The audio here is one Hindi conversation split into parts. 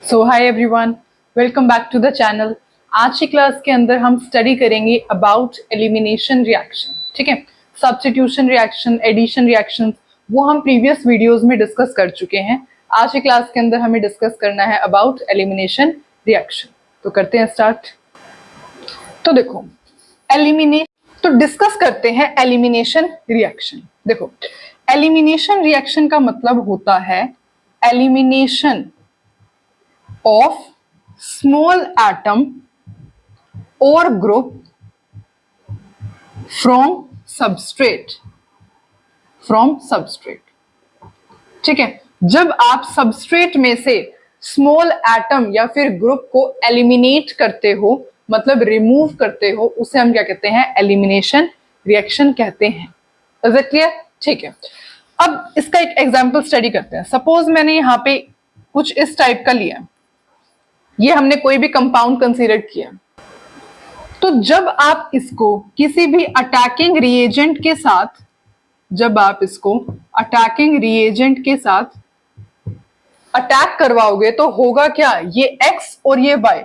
So hi everyone, welcome back to the channel. आज की क्लास के अंदर हम स्टडी करेंगे अबाउट एलिमिनेशन रिएक्शन। ठीक है, सब्स्टिट्यूशन रिएक्शन, एडिशन रिएक्शन वो हम प्रीवियस वीडियोस में डिस्कस कर चुके हैं। आज की क्लास के अंदर हमें डिस्कस करना है अबाउट एलिमिनेशन रिएक्शन। तो करते हैं स्टार्ट। तो देखो डिस्कस करते हैं एलिमिनेशन रिएक्शन। देखो, एलिमिनेशन रिएक्शन का मतलब होता है elimination of small atom or group from substrate। ठीक है, जब आप सबस्ट्रेट में से स्मॉल एटम या फिर ग्रुप को एलिमिनेट करते हो, मतलब रिमूव करते हो, उसे हम क्या कहते हैं? एलिमिनेशन रिएक्शन कहते हैं। Is it clear? ठीक है, अब इसका एक एग्जांपल स्टडी करते हैं। सपोज मैंने यहाँ पे कुछ इस टाइप का लिया, ये हमने कोई भी कंपाउंड कंसीडर किया। तो जब आप इसको किसी भी अटैकिंग रिएजेंट के साथ अटैक करवाओगे तो होगा क्या? ये X और ये Y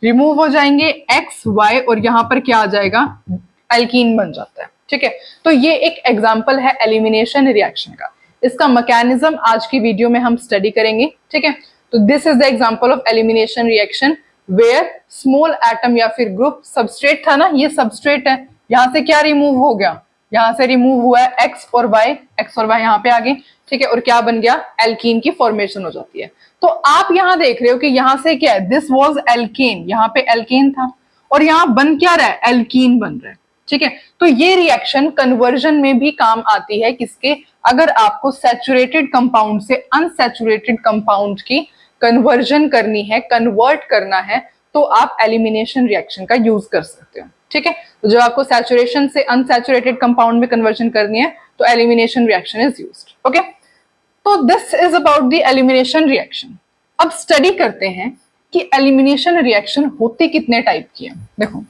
रिमूव हो जाएंगे, X Y, और यहां पर क्या आ जाएगा? एल्कीन बन जाता है। ठीक है, तो ये एक एग्जांपल है एलिमिनेशन रिएक्शन का। इसका मैकेनिज्म आज की वीडियो में हम स्टडी करेंगे। ठीक है, तो this is the example of elimination reaction where small atom या फिर ग्रुप, सबस्ट्रेट था ना, ये सबस्ट्रेट है, यहां से क्या रिमूव हो गया? यहां से रिमूव हुआ है एक्स और वाई यहां पे आ गए। ठीक है, और क्या बन गया? एल्कीन की फॉर्मेशन हो जाती है। तो आप यहां देख रहे हो कि यहां से क्या है? दिस वाज एल्कीन, यहां पे एल्कीन था और यहां बन क्या रहा है? एल्कीन बन रहा है। ठीक है, तो ये रिएक्शन कन्वर्जन में भी काम आती है। किसके? अगर आपको सैचुरेटेड कंपाउंड से अनसैचुरेटेड कंपाउंड की कन्वर्जन करनी है, कन्वर्ट करना है, तो आप एलिमिनेशन रिएक्शन का यूज कर सकते हो। ठीक है, तो जब आपको सैचुरेशन से अनसैचुरेटेड कंपाउंड में कन्वर्जन करनी है तो elimination reaction is used. Okay, तो this is about the elimination reaction. अब स्टडी करते हैं कि एलिमिनेशन रिएक्शन होती कितने टाइप की है। देखो,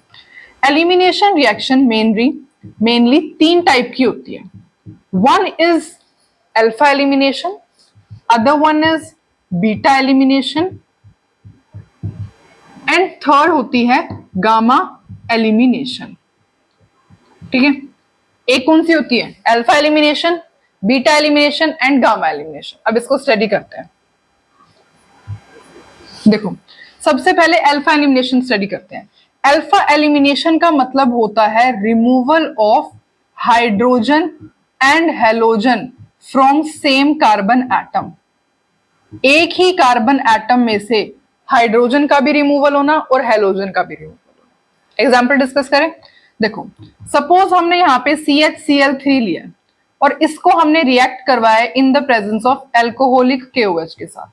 एलिमिनेशन रिएक्शन मेनली 3 टाइप की होती है। One is alpha elimination, other one is beta elimination and third होती है गामा एलिमिनेशन। ठीक है, एक कौन सी होती है? Alpha elimination, beta elimination and gamma elimination. अब इसको स्टडी करते हैं। देखो, सबसे पहले अल्फा एलिमिनेशन स्टडी करते हैं। अल्फा एलिमिनेशन का मतलब होता है removal of hydrogen and halogen from same carbon atom. एक ही कार्बन एटम में से हाइड्रोजन का भी रिमूवल होना और हेलोजन का भी रिमूवल होना। एग्जांपल डिस्कस करें। देखो, सपोज हमने यहाँ पे CHCl3 लिया और इसको हमने रिएक्ट करवाया इन the presence of alcoholic KOH के साथ,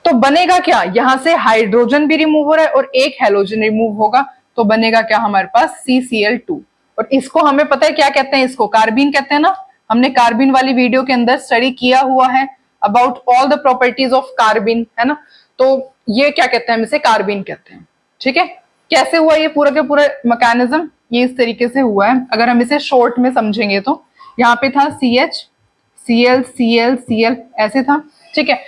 तो बनेगा क्या? यहां से हाइड्रोजन भी रिमूव हो रहा है और एक हेलोजन रिमूव होगा, तो बनेगा क्या हमारे पास? CCl2। और इसको हमें पता है क्या कहते हैं? इसको कार्बीन कहते हैं ना। हमने कार्बीन वाली वीडियो के अंदर स्टडी किया हुआ है about all the properties of carbene, है ना। तो ये क्या कहते हैं? हम इसे कार्बीन कहते हैं। ठीक है, कैसे हुआ ये पूरा के पूरा मैकेनिज्म? ये इस तरीके से हुआ है। अगर हम इसे शॉर्ट में समझेंगे तो यहाँ पे था CH, Cl, Cl, Cl, ऐसे था। ठीक है,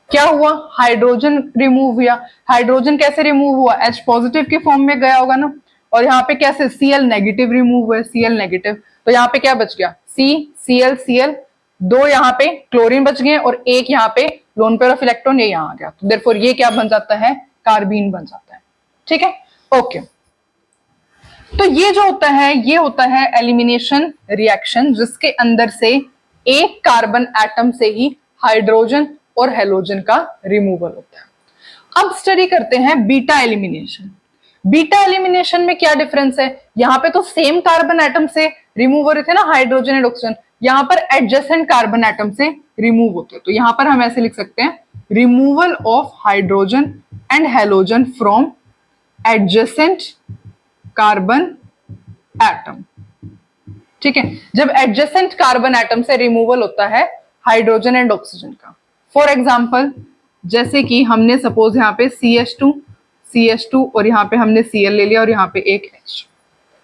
क्या हुआ? हाइड्रोजन रिमूव हुआ। हाइड्रोजन कैसे रिमूव हुआ? H पॉजिटिव के फॉर्म में गया होगा ना। और यहाँ पे कैसे? Cl नेगेटिव रिमूव हुआ है, Cl नेगेटिव। तो यहाँ पे क्या बच गया? C, Cl, Cl, 2 यहाँ पे क्लोरीन बच गए और एक यहाँ पे लोन पेयर ऑफ इलेक्ट्रॉन, ये यहाँ आ गया। तो देयरफॉर ये क्या बन जाता है? कार्बीन बन जाता है। ठीक है, ओके। तो ये जो होता है, ये होता है एलिमिनेशन रिएक्शन, जिसके अंदर से एक कार्बन एटम से ही हाइड्रोजन और हेलोजन का रिमूवल होता है। अब स्टडी करते हैं बीटा एलिमिनेशन। बीटा एलिमिनेशन में क्या डिफरेंस है? यहाँ पे तो सेम कार्बन एटम से रिमूव हो रहे थे ना, हाइड्रोजन एंड ऑक्सीजन। यहाँ पर एडजेसेंट कार्बन एटम से रिमूव होते हैं। तो यहाँ पर हम ऐसे लिख सकते हैं, removal of hydrogen and halogen from adjacent carbon atom. ठीक है, जब एडजेसेंट कार्बन एटम से रिमूवल होता है हाइड्रोजन एंड ऑक्सीजन का। फॉर एग्जाम्पल, जैसे कि हमने सपोज यहाँ पे CH2 और यहाँ पे हमने Cl ले लिया और यहाँ पे एक H।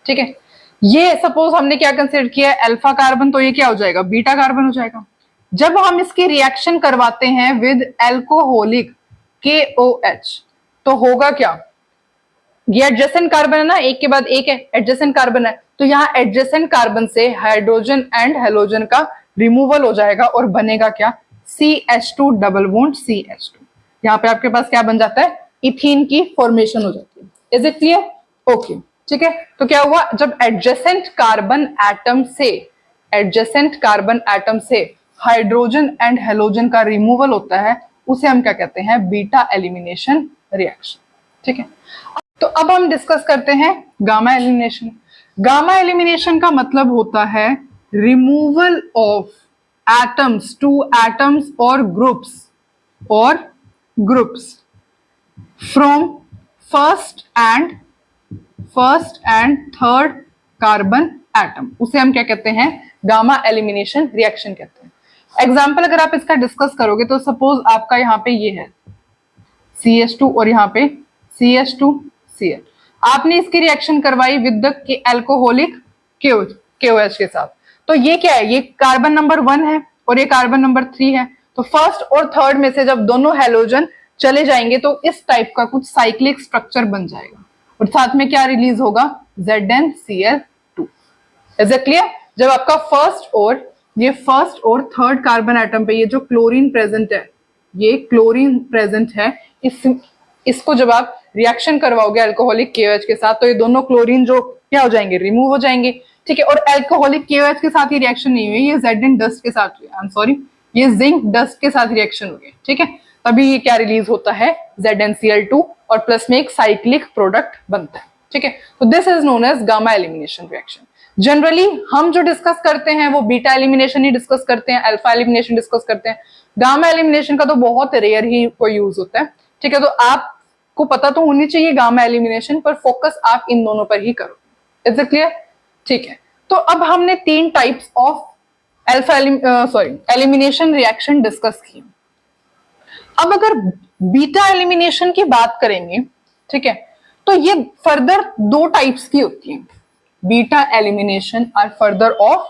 ठीक है, ये सपोज हमने क्या कंसिडर किया है? अल्फा कार्बन, तो ये क्या हो जाएगा? बीटा कार्बन हो जाएगा। जब हम इसकी रिएक्शन करवाते हैं विद एल्कोहलिक KOH। तो होगा क्या, ये एडजेसेंट कार्बन है ना, एक के बाद एक है, एडजेसेंट कार्बन है, तो यहाँ एडजेसेंट कार्बन से हाइड्रोजन एंड हेलोजन का रिमूवल हो जाएगा और बनेगा क्या, CH2 डबल बॉन्ड CH2। यहाँ पे आपके पास क्या बन जाता है, इथीन की फॉर्मेशन हो जाती है। Is it clear? ओके, ठीक है। तो क्या हुआ, जब एडजेसेंट कार्बन एटम से हाइड्रोजन एंड हेलोजन का रिमूवल होता है, उसे हम क्या कहते हैं, बीटा एलिमिनेशन रिएक्शन। ठीक है, तो अब हम डिस्कस करते हैं गामा एलिमिनेशन। गामा एलिमिनेशन का मतलब होता है removal of atoms to atoms और groups from first and third carbon atom, उसे हम क्या कहते हैं, गामा एलिमिनेशन रिएक्शन कहते हैं। एग्जाम्पल अगर आप इसका डिस्कस करोगे तो सपोज आपका यहाँ पे ये है CH2 और यहाँ पे CH2Cl, आपने इसकी रिएक्शन करवाई विद द एल्कोहलिक KOH के साथ, तो ये क्या है, ये कार्बन नंबर 1 है और ये कार्बन नंबर 3 है। तो फर्स्ट और थर्ड में से जब दोनों हेलोजन चले जाएंगे तो इस टाइप का कुछ साइक्लिक स्ट्रक्चर बन जाएगा और साथ में क्या रिलीज होगा, ZnCl2। Is it clear? जब आपका फर्स्ट और थर्ड कार्बन एटम पे ये जो क्लोरीन प्रेजेंट है, इसको जब आप रिएक्शन करवाओगे अल्कोहलिक KOH के साथ, तो ये दोनों क्लोरीन जो क्या हो जाएंगे, रिमूव हो जाएंगे। ठीक है, और अल्कोहलिक KOH के साथ ये रिएक्शन नहीं हुई, ये Zn डस्ट के साथ हुई, आई एम सॉरी, ये जिंक डस्ट के साथ रिएक्शन हो गया। ठीक है, तभी ये क्या रिलीज होता है, ZnCl2, और प्लस में एक साइक्लिक प्रोडक्ट बनता है। ठीक है, तो this is known as gamma elimination reaction. Generally हम जो डिस्कस करते हैं वो बीटा एलिमिनेशन ही डिस्कस करते हैं, अल्फा एलिमिनेशन डिस्कस करते हैं। गामा एलिमिनेशन का तो बहुत रेयर ही कोई यूज होता है। ठीक है, तो आपको पता तो होनी चाहिए गामा एलिमिनेशन पर, फोकस आप इन दोनों पर ही करो। Is it clear? ठीक है, तो अब हमने 3 types of elimination reaction discuss की। अब अगर बीटा एलिमिनेशन की बात करेंगे, ठीक है, तो ये फर्दर 2 टाइप्स की होती है। Beta elimination are further of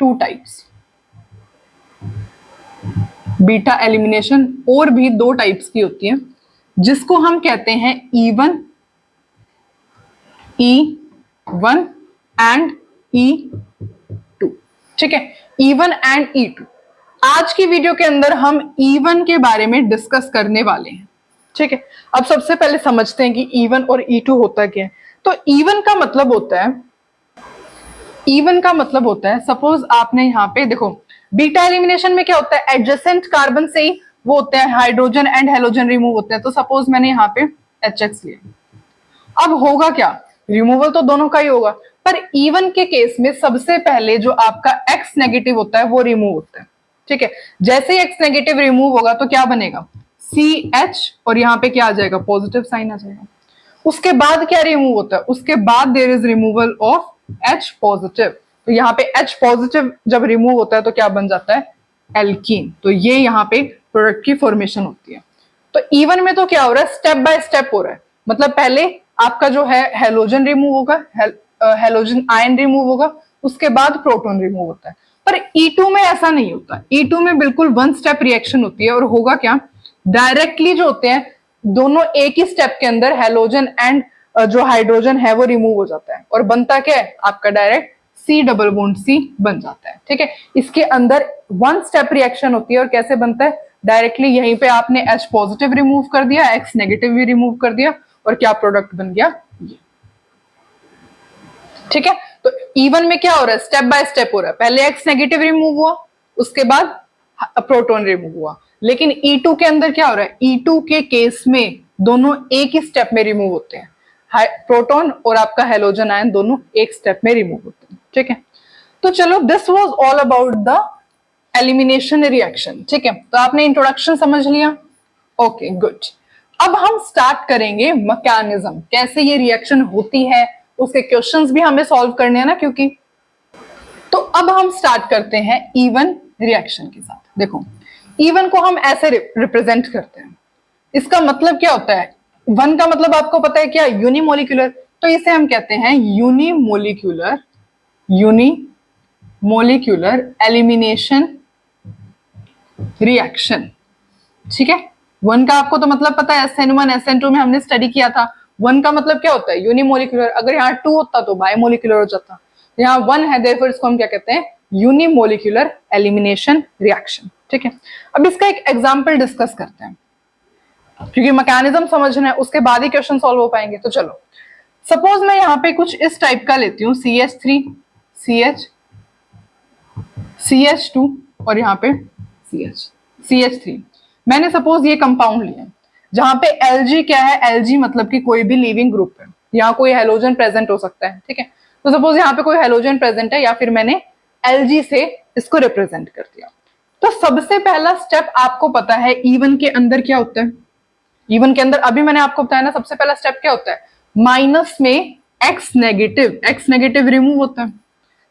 2 types. Beta elimination और भी 2 टाइप्स की होती है, जिसको हम कहते हैं E1 एंड E2। ठीक है, E1 एंड E2। आज की वीडियो के अंदर हम E1 के बारे में डिस्कस करने वाले हैं। ठीक है, अब सबसे पहले समझते हैं कि E1 और E2 होता क्या है। तो E1 का मतलब होता है, सपोज आपने यहाँ पे देखो, बीटा एलिमिनेशन में क्या होता है, एडजेसेंट कार्बन से ही वो होते हैं, हाइड्रोजन एंड हेलोजन रिमूव होते हैं। तो सपोज मैंने यहाँ पे HX लिया, अब होगा क्या, रिमूवल तो दोनों का ही होगा, पर E1 के केस में सबसे पहले जो आपका X नेगेटिव होता है वो रिमूव होता है। ठीक है, जैसे ही X नेगेटिव रिमूव होगा तो क्या बनेगा, CH, और यहाँ पे क्या आ जाएगा, पॉजिटिव साइन आ जाएगा। उसके बाद क्या रिमूव होता है, उसके बाद there is removal of H positive. तो यहाँ पे H पॉजिटिव जब रिमूव होता है तो क्या बन जाता है, एल्कीन। तो ये यहाँ पे प्रोडक्ट की फॉर्मेशन होती है। तो E1 में तो क्या हो रहा है, स्टेप बाय स्टेप हो रहा है, मतलब पहले आपका जो है हेलोजन रिमूव होगा, हेलोजन आयन रिमूव होगा, उसके बाद प्रोटॉन रिमूव होता है। पर E2 में ऐसा नहीं होता, E2 में बिल्कुल 1 स्टेप रिएक्शन होती है, और होगा क्या, डायरेक्टली जो होते हैं दोनों एक ही स्टेप के अंदर हेलोजन एंड जो हाइड्रोजन है वो रिमूव हो जाता है, और बनता क्या है आपका, direct C double bond C बन जाता है। ठीक है, इसके अंदर 1 स्टेप रिएक्शन होती है, और कैसे बनता है, डायरेक्टली यहीं पे आपने H पॉजिटिव रिमूव कर दिया, X नेगेटिव भी रिमूव कर दिया, और क्या प्रोडक्ट बन गया ये। ठीक है, तो E1 में क्या हो रहा है, स्टेप बाय स्टेप हो रहा है, पहले X नेगेटिव रिमूव हुआ, उसके बाद प्रोटॉन रिमूव हुआ। लेकिन E2 के अंदर क्या हो रहा है, E2 के केस में दोनों एक ही स्टेप में रिमूव होते हैं, प्रोटॉन और आपका हेलोजन आयन दोनों एक स्टेप में रिमूव होते हैं। ठीक है, तो चलो, this was all about the elimination reaction. ठीक है, तो आपने इंट्रोडक्शन समझ लिया, ओके गुड। अब हम स्टार्ट करेंगे मैकेनिज्म, कैसे ये रिएक्शन होती है, उसके क्वेश्चंस भी हमें सॉल्व करने हैं ना, क्योंकि तो अब हम स्टार्ट करते हैं E1 रिएक्शन के साथ। देखो, E1 को हम ऐसे रिप्रेजेंट करते हैं, इसका मतलब क्या होता है, 1 का मतलब आपको पता है क्या, यूनिमोलिक्यूलर, तो इसे हम कहते हैं यूनिमोलिक्यूलर एलिमिनेशन रिएक्शन। ठीक है, वन का आपको तो मतलब पता है, SN1 SN2 में हमने स्टडी किया था। वन का मतलब क्या होता है, यूनिमोलिकुलर। अगर यहाँ 2 होता तो बायोमोलिकुलर हो जाता, यहाँ 1 है, देयरफॉर इसको हम क्या कहते हैं, यूनिमोलिकुलर एलिमिनेशन रिएक्शन। ठीक है, अब इसका एक एग्जाम्पल डिस्कस करते हैं, क्योंकि मैकेनिज्म समझना है, उसके बाद ही क्वेश्चन सॉल्व हो पाएंगे। तो चलो, सपोज मैं यहाँ पे कुछ इस टाइप का लेती हूँ, CH3 CH CH2 और यहाँ पे CH3। मैंने सपोज ये कंपाउंड लिया, जहां पे Lg क्या है, Lg मतलब कि कोई भी लिविंग ग्रुप है, यहाँ कोई हेलोजन प्रेजेंट हो सकता है। ठीक है, तो सपोज यहाँ पे कोई हेलोजन प्रेजेंट है, या फिर मैंने Lg से इसको रिप्रेजेंट कर दिया। तो सबसे पहला स्टेप आपको पता है इवन के अंदर क्या होता है। इवन के अंदर अभी मैंने आपको बताया ना, सबसे पहला स्टेप क्या होता है, माइनस में X नेगेटिव रिमूव होता है।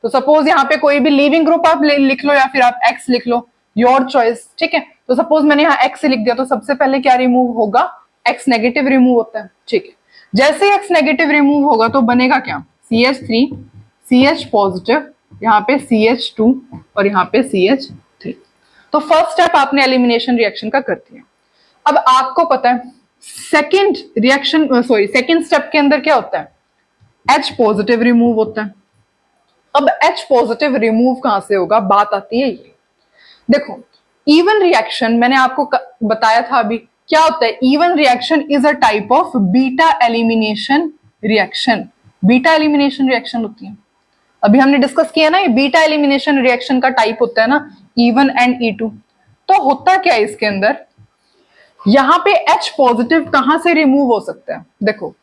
तो सपोज यहाँ पे कोई भी लिविंग ग्रुप आप लिख लो, या फिर आप X लिख लो, योर चॉइस। ठीक है, तो सपोज मैंने यहाँ X लिख दिया, तो सबसे पहले क्या रिमूव होगा, X नेगेटिव रिमूव होता है। ठीक है, जैसे X नेगेटिव रिमूव होगा तो बनेगा क्या, CH3 CH पॉजिटिव, यहाँ पे CH2 और यहाँ पे CH3। तो फर्स्ट स्टेप आपने एलिमिनेशन रिएक्शन का कर दिया। अब आपको पता है सेकेंड स्टेप के अंदर क्या होता है, H पॉजिटिव रिमूव होता है। अब H पॉजिटिव रिमूव कहां से होगा, बात आती है ये। देखो, इवन रिएक्शन मैंने आपको बताया था अभी, क्या होता है, E one reaction is a type of beta elimination reaction. Beta elimination reaction होती है, अभी हमने डिस्कस किया ना, ये बीटा एलिमिनेशन रिएक्शन का टाइप होता है ना, E1 एंड E2। तो होता क्या है इसके अंदर, यहां पे H पॉजिटिव कहां से रिमूव हो सकता है, देखो,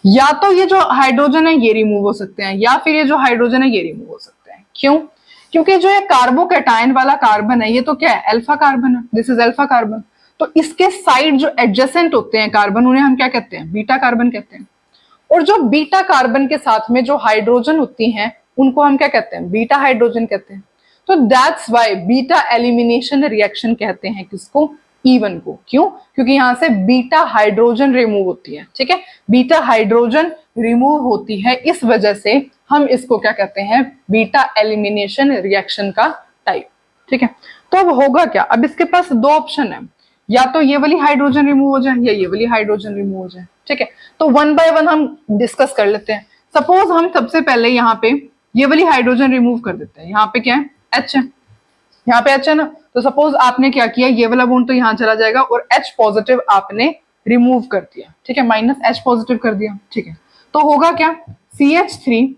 या तो ये जो हाइड्रोजन है ये रिमूव हो सकते हैं, या फिर ये जो हाइड्रोजन है ये रिमूव हो सकते हैं। क्यों, क्योंकि जो ये कार्बोकैटायन वाला कार्बन है, ये तो क्या है, अल्फा कार्बन है, दिस इज अल्फा कार्बन। तो इसके साइड जो एडजेसेंट होते हैं कार्बन, उन्हें हम क्या कहते हैं, बीटा कार्बन कहते हैं। और जो बीटा कार्बन के साथ में जो हाइड्रोजन होती हैं, उनको हम क्या कहते हैं, बीटा हाइड्रोजन कहते हैं। तो that's why beta elimination reaction कहते हैं किसको, E1 को। क्यों, क्योंकि यहां से बीटा हाइड्रोजन रिमूव होती है। ठीक है, बीटा हाइड्रोजन रिमूव होती है, इस वजह से हम इसको क्या कहते हैं, बीटा एलिमिनेशन रिएक्शन का टाइप। ठीक है, तो अब होगा क्या, अब इसके पास दो ऑप्शन है, या तो ये वाली हाइड्रोजन रिमूव हो जाए या ये वाली हाइड्रोजन रिमूव हो जाए। ठीक है, तो वन बाय वन हम डिस्कस कर लेते हैं। सपोज हम सबसे पहले यहाँ पे ये वाली हाइड्रोजन रिमूव कर देते हैं। यहाँ पे क्या है, H है, यहाँ पे H है ना। तो सपोज आपने क्या किया, ये वाला बॉन्ड तो यहाँ चला जाएगा और H पॉजिटिव आपने रिमूव कर दिया। ठीक है, माइनस H पॉजिटिव कर दिया। ठीक है, तो होगा क्या, CH3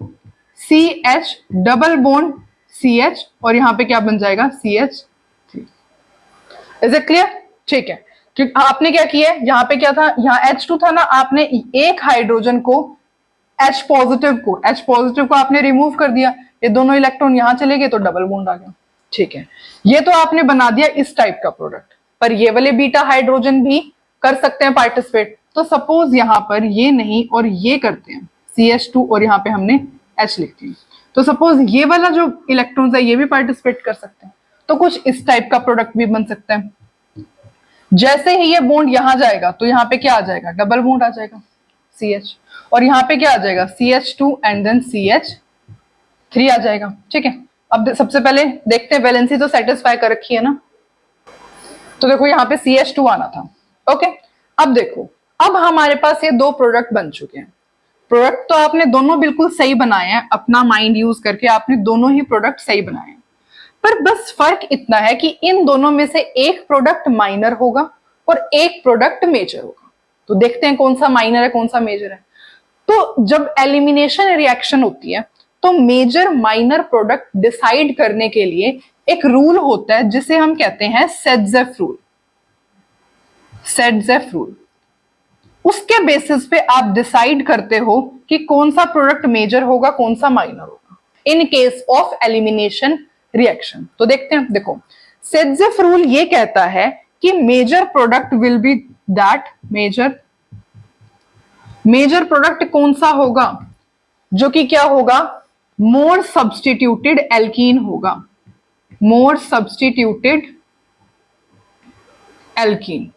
CH double bond CH और यहाँ पे क्या बन जाएगा, CH3। Is it clear. ठीक है, क्योंकि आपने क्या किया, यहाँ पे क्या था, यहाँ H2 था ना, आपने एक हाइड्रोजन को H पॉजिटिव को आपने रिमूव कर दिया, ये दोनों इलेक्ट्रॉन यहाँ चले गए तो डबल बॉन्ड आ गया। ठीक है, ये तो आपने बना दिया इस टाइप का प्रोडक्ट, पर ये वाले बीटा हाइड्रोजन भी कर सकते हैं पार्टिसिपेट। तो सपोज यहाँ पर ये नहीं और ये करते हैं CH2 और यहाँ पे हमने H लिख दिया, तो सपोज ये वाला जो इलेक्ट्रॉन्स है ये भी पार्टिसिपेट कर सकते हैं। तो कुछ इस टाइप का प्रोडक्ट भी बन सकता है। जैसे ही ये बॉन्ड यहाँ जाएगा तो यहाँ पे क्या आ जाएगा, डबल बॉन्ड आ जाएगा CH, और यहाँ पे क्या आ जाएगा, CH2 एंड देन CH3 आ जाएगा। ठीक है, अब सबसे पहले देखते हैं, वैलेंसी तो सेटिस्फाई कर रखी है ना, तो देखो यहाँ पे CH2 आना था। ओके, अब देखो, अब हमारे पास ये दो प्रोडक्ट बन चुके हैं। प्रोडक्ट तो आपने दोनों बिल्कुल सही बनाए हैं, अपना माइंड यूज करके आपने दोनों ही प्रोडक्ट सही बनाए हैं, पर बस फर्क इतना है कि इन दोनों में से एक प्रोडक्ट माइनर होगा और एक प्रोडक्ट मेजर होगा। तो देखते हैं कौन सा माइनर है कौन सा मेजर है। तो जब एलिमिनेशन रिएक्शन होती है तो मेजर माइनर प्रोडक्ट डिसाइड करने के लिए एक रूल होता है जिसे हम कहते हैं सेडजेफ रूल। सेडजेफ रूल, उसके बेसिस पे आप डिसाइड करते हो कि कौन सा प्रोडक्ट मेजर होगा कौन सा माइनर होगा in case of elimination reaction. तो देखते हैं, देखो, सेडजेफ रूल ये कहता है कि major product will be that major product कौन सा होगा, जो कि क्या होगा, मोर सब्स्टिट्यूटेड एल्कीन होगा। मोर सब्स्टिट्यूटेड एल्कीन,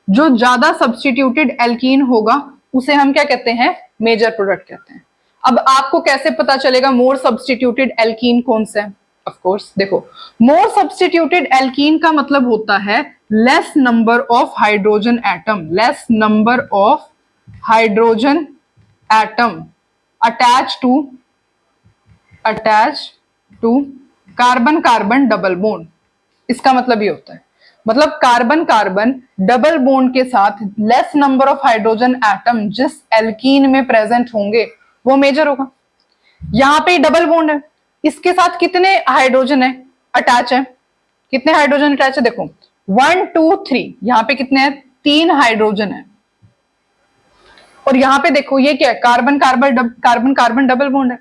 जो ज्यादा सब्स्टिट्यूटेड एल्कीन होगा उसे हम क्या कहते हैं, मेजर प्रोडक्ट कहते हैं। अब आपको कैसे पता चलेगा मोर सब्स्टिट्यूटेड एल्कीन कौन सा है? ऑफ कोर्स देखो, मोर सब्स्टिट्यूटेड एल्कीन का मतलब होता है less number of hydrogen atom, less number of hydrogen atom attach to carbon carbon double bond. इसका मतलब ये होता है, मतलब कार्बन कार्बन डबल बॉन्ड के साथ less number of hydrogen atom जिस एल्कीन में प्रेजेंट होंगे वो मेजर होगा। यहां पे डबल बॉन्ड है, इसके साथ कितने हाइड्रोजन है अटैच है, कितने हाइड्रोजन अटैच है, देखो 1 2 3, यहां पे कितने हैं 3 हाइड्रोजन है। और यहां पे देखो ये क्या है, कार्बन कार्बन डबल बॉन्ड है,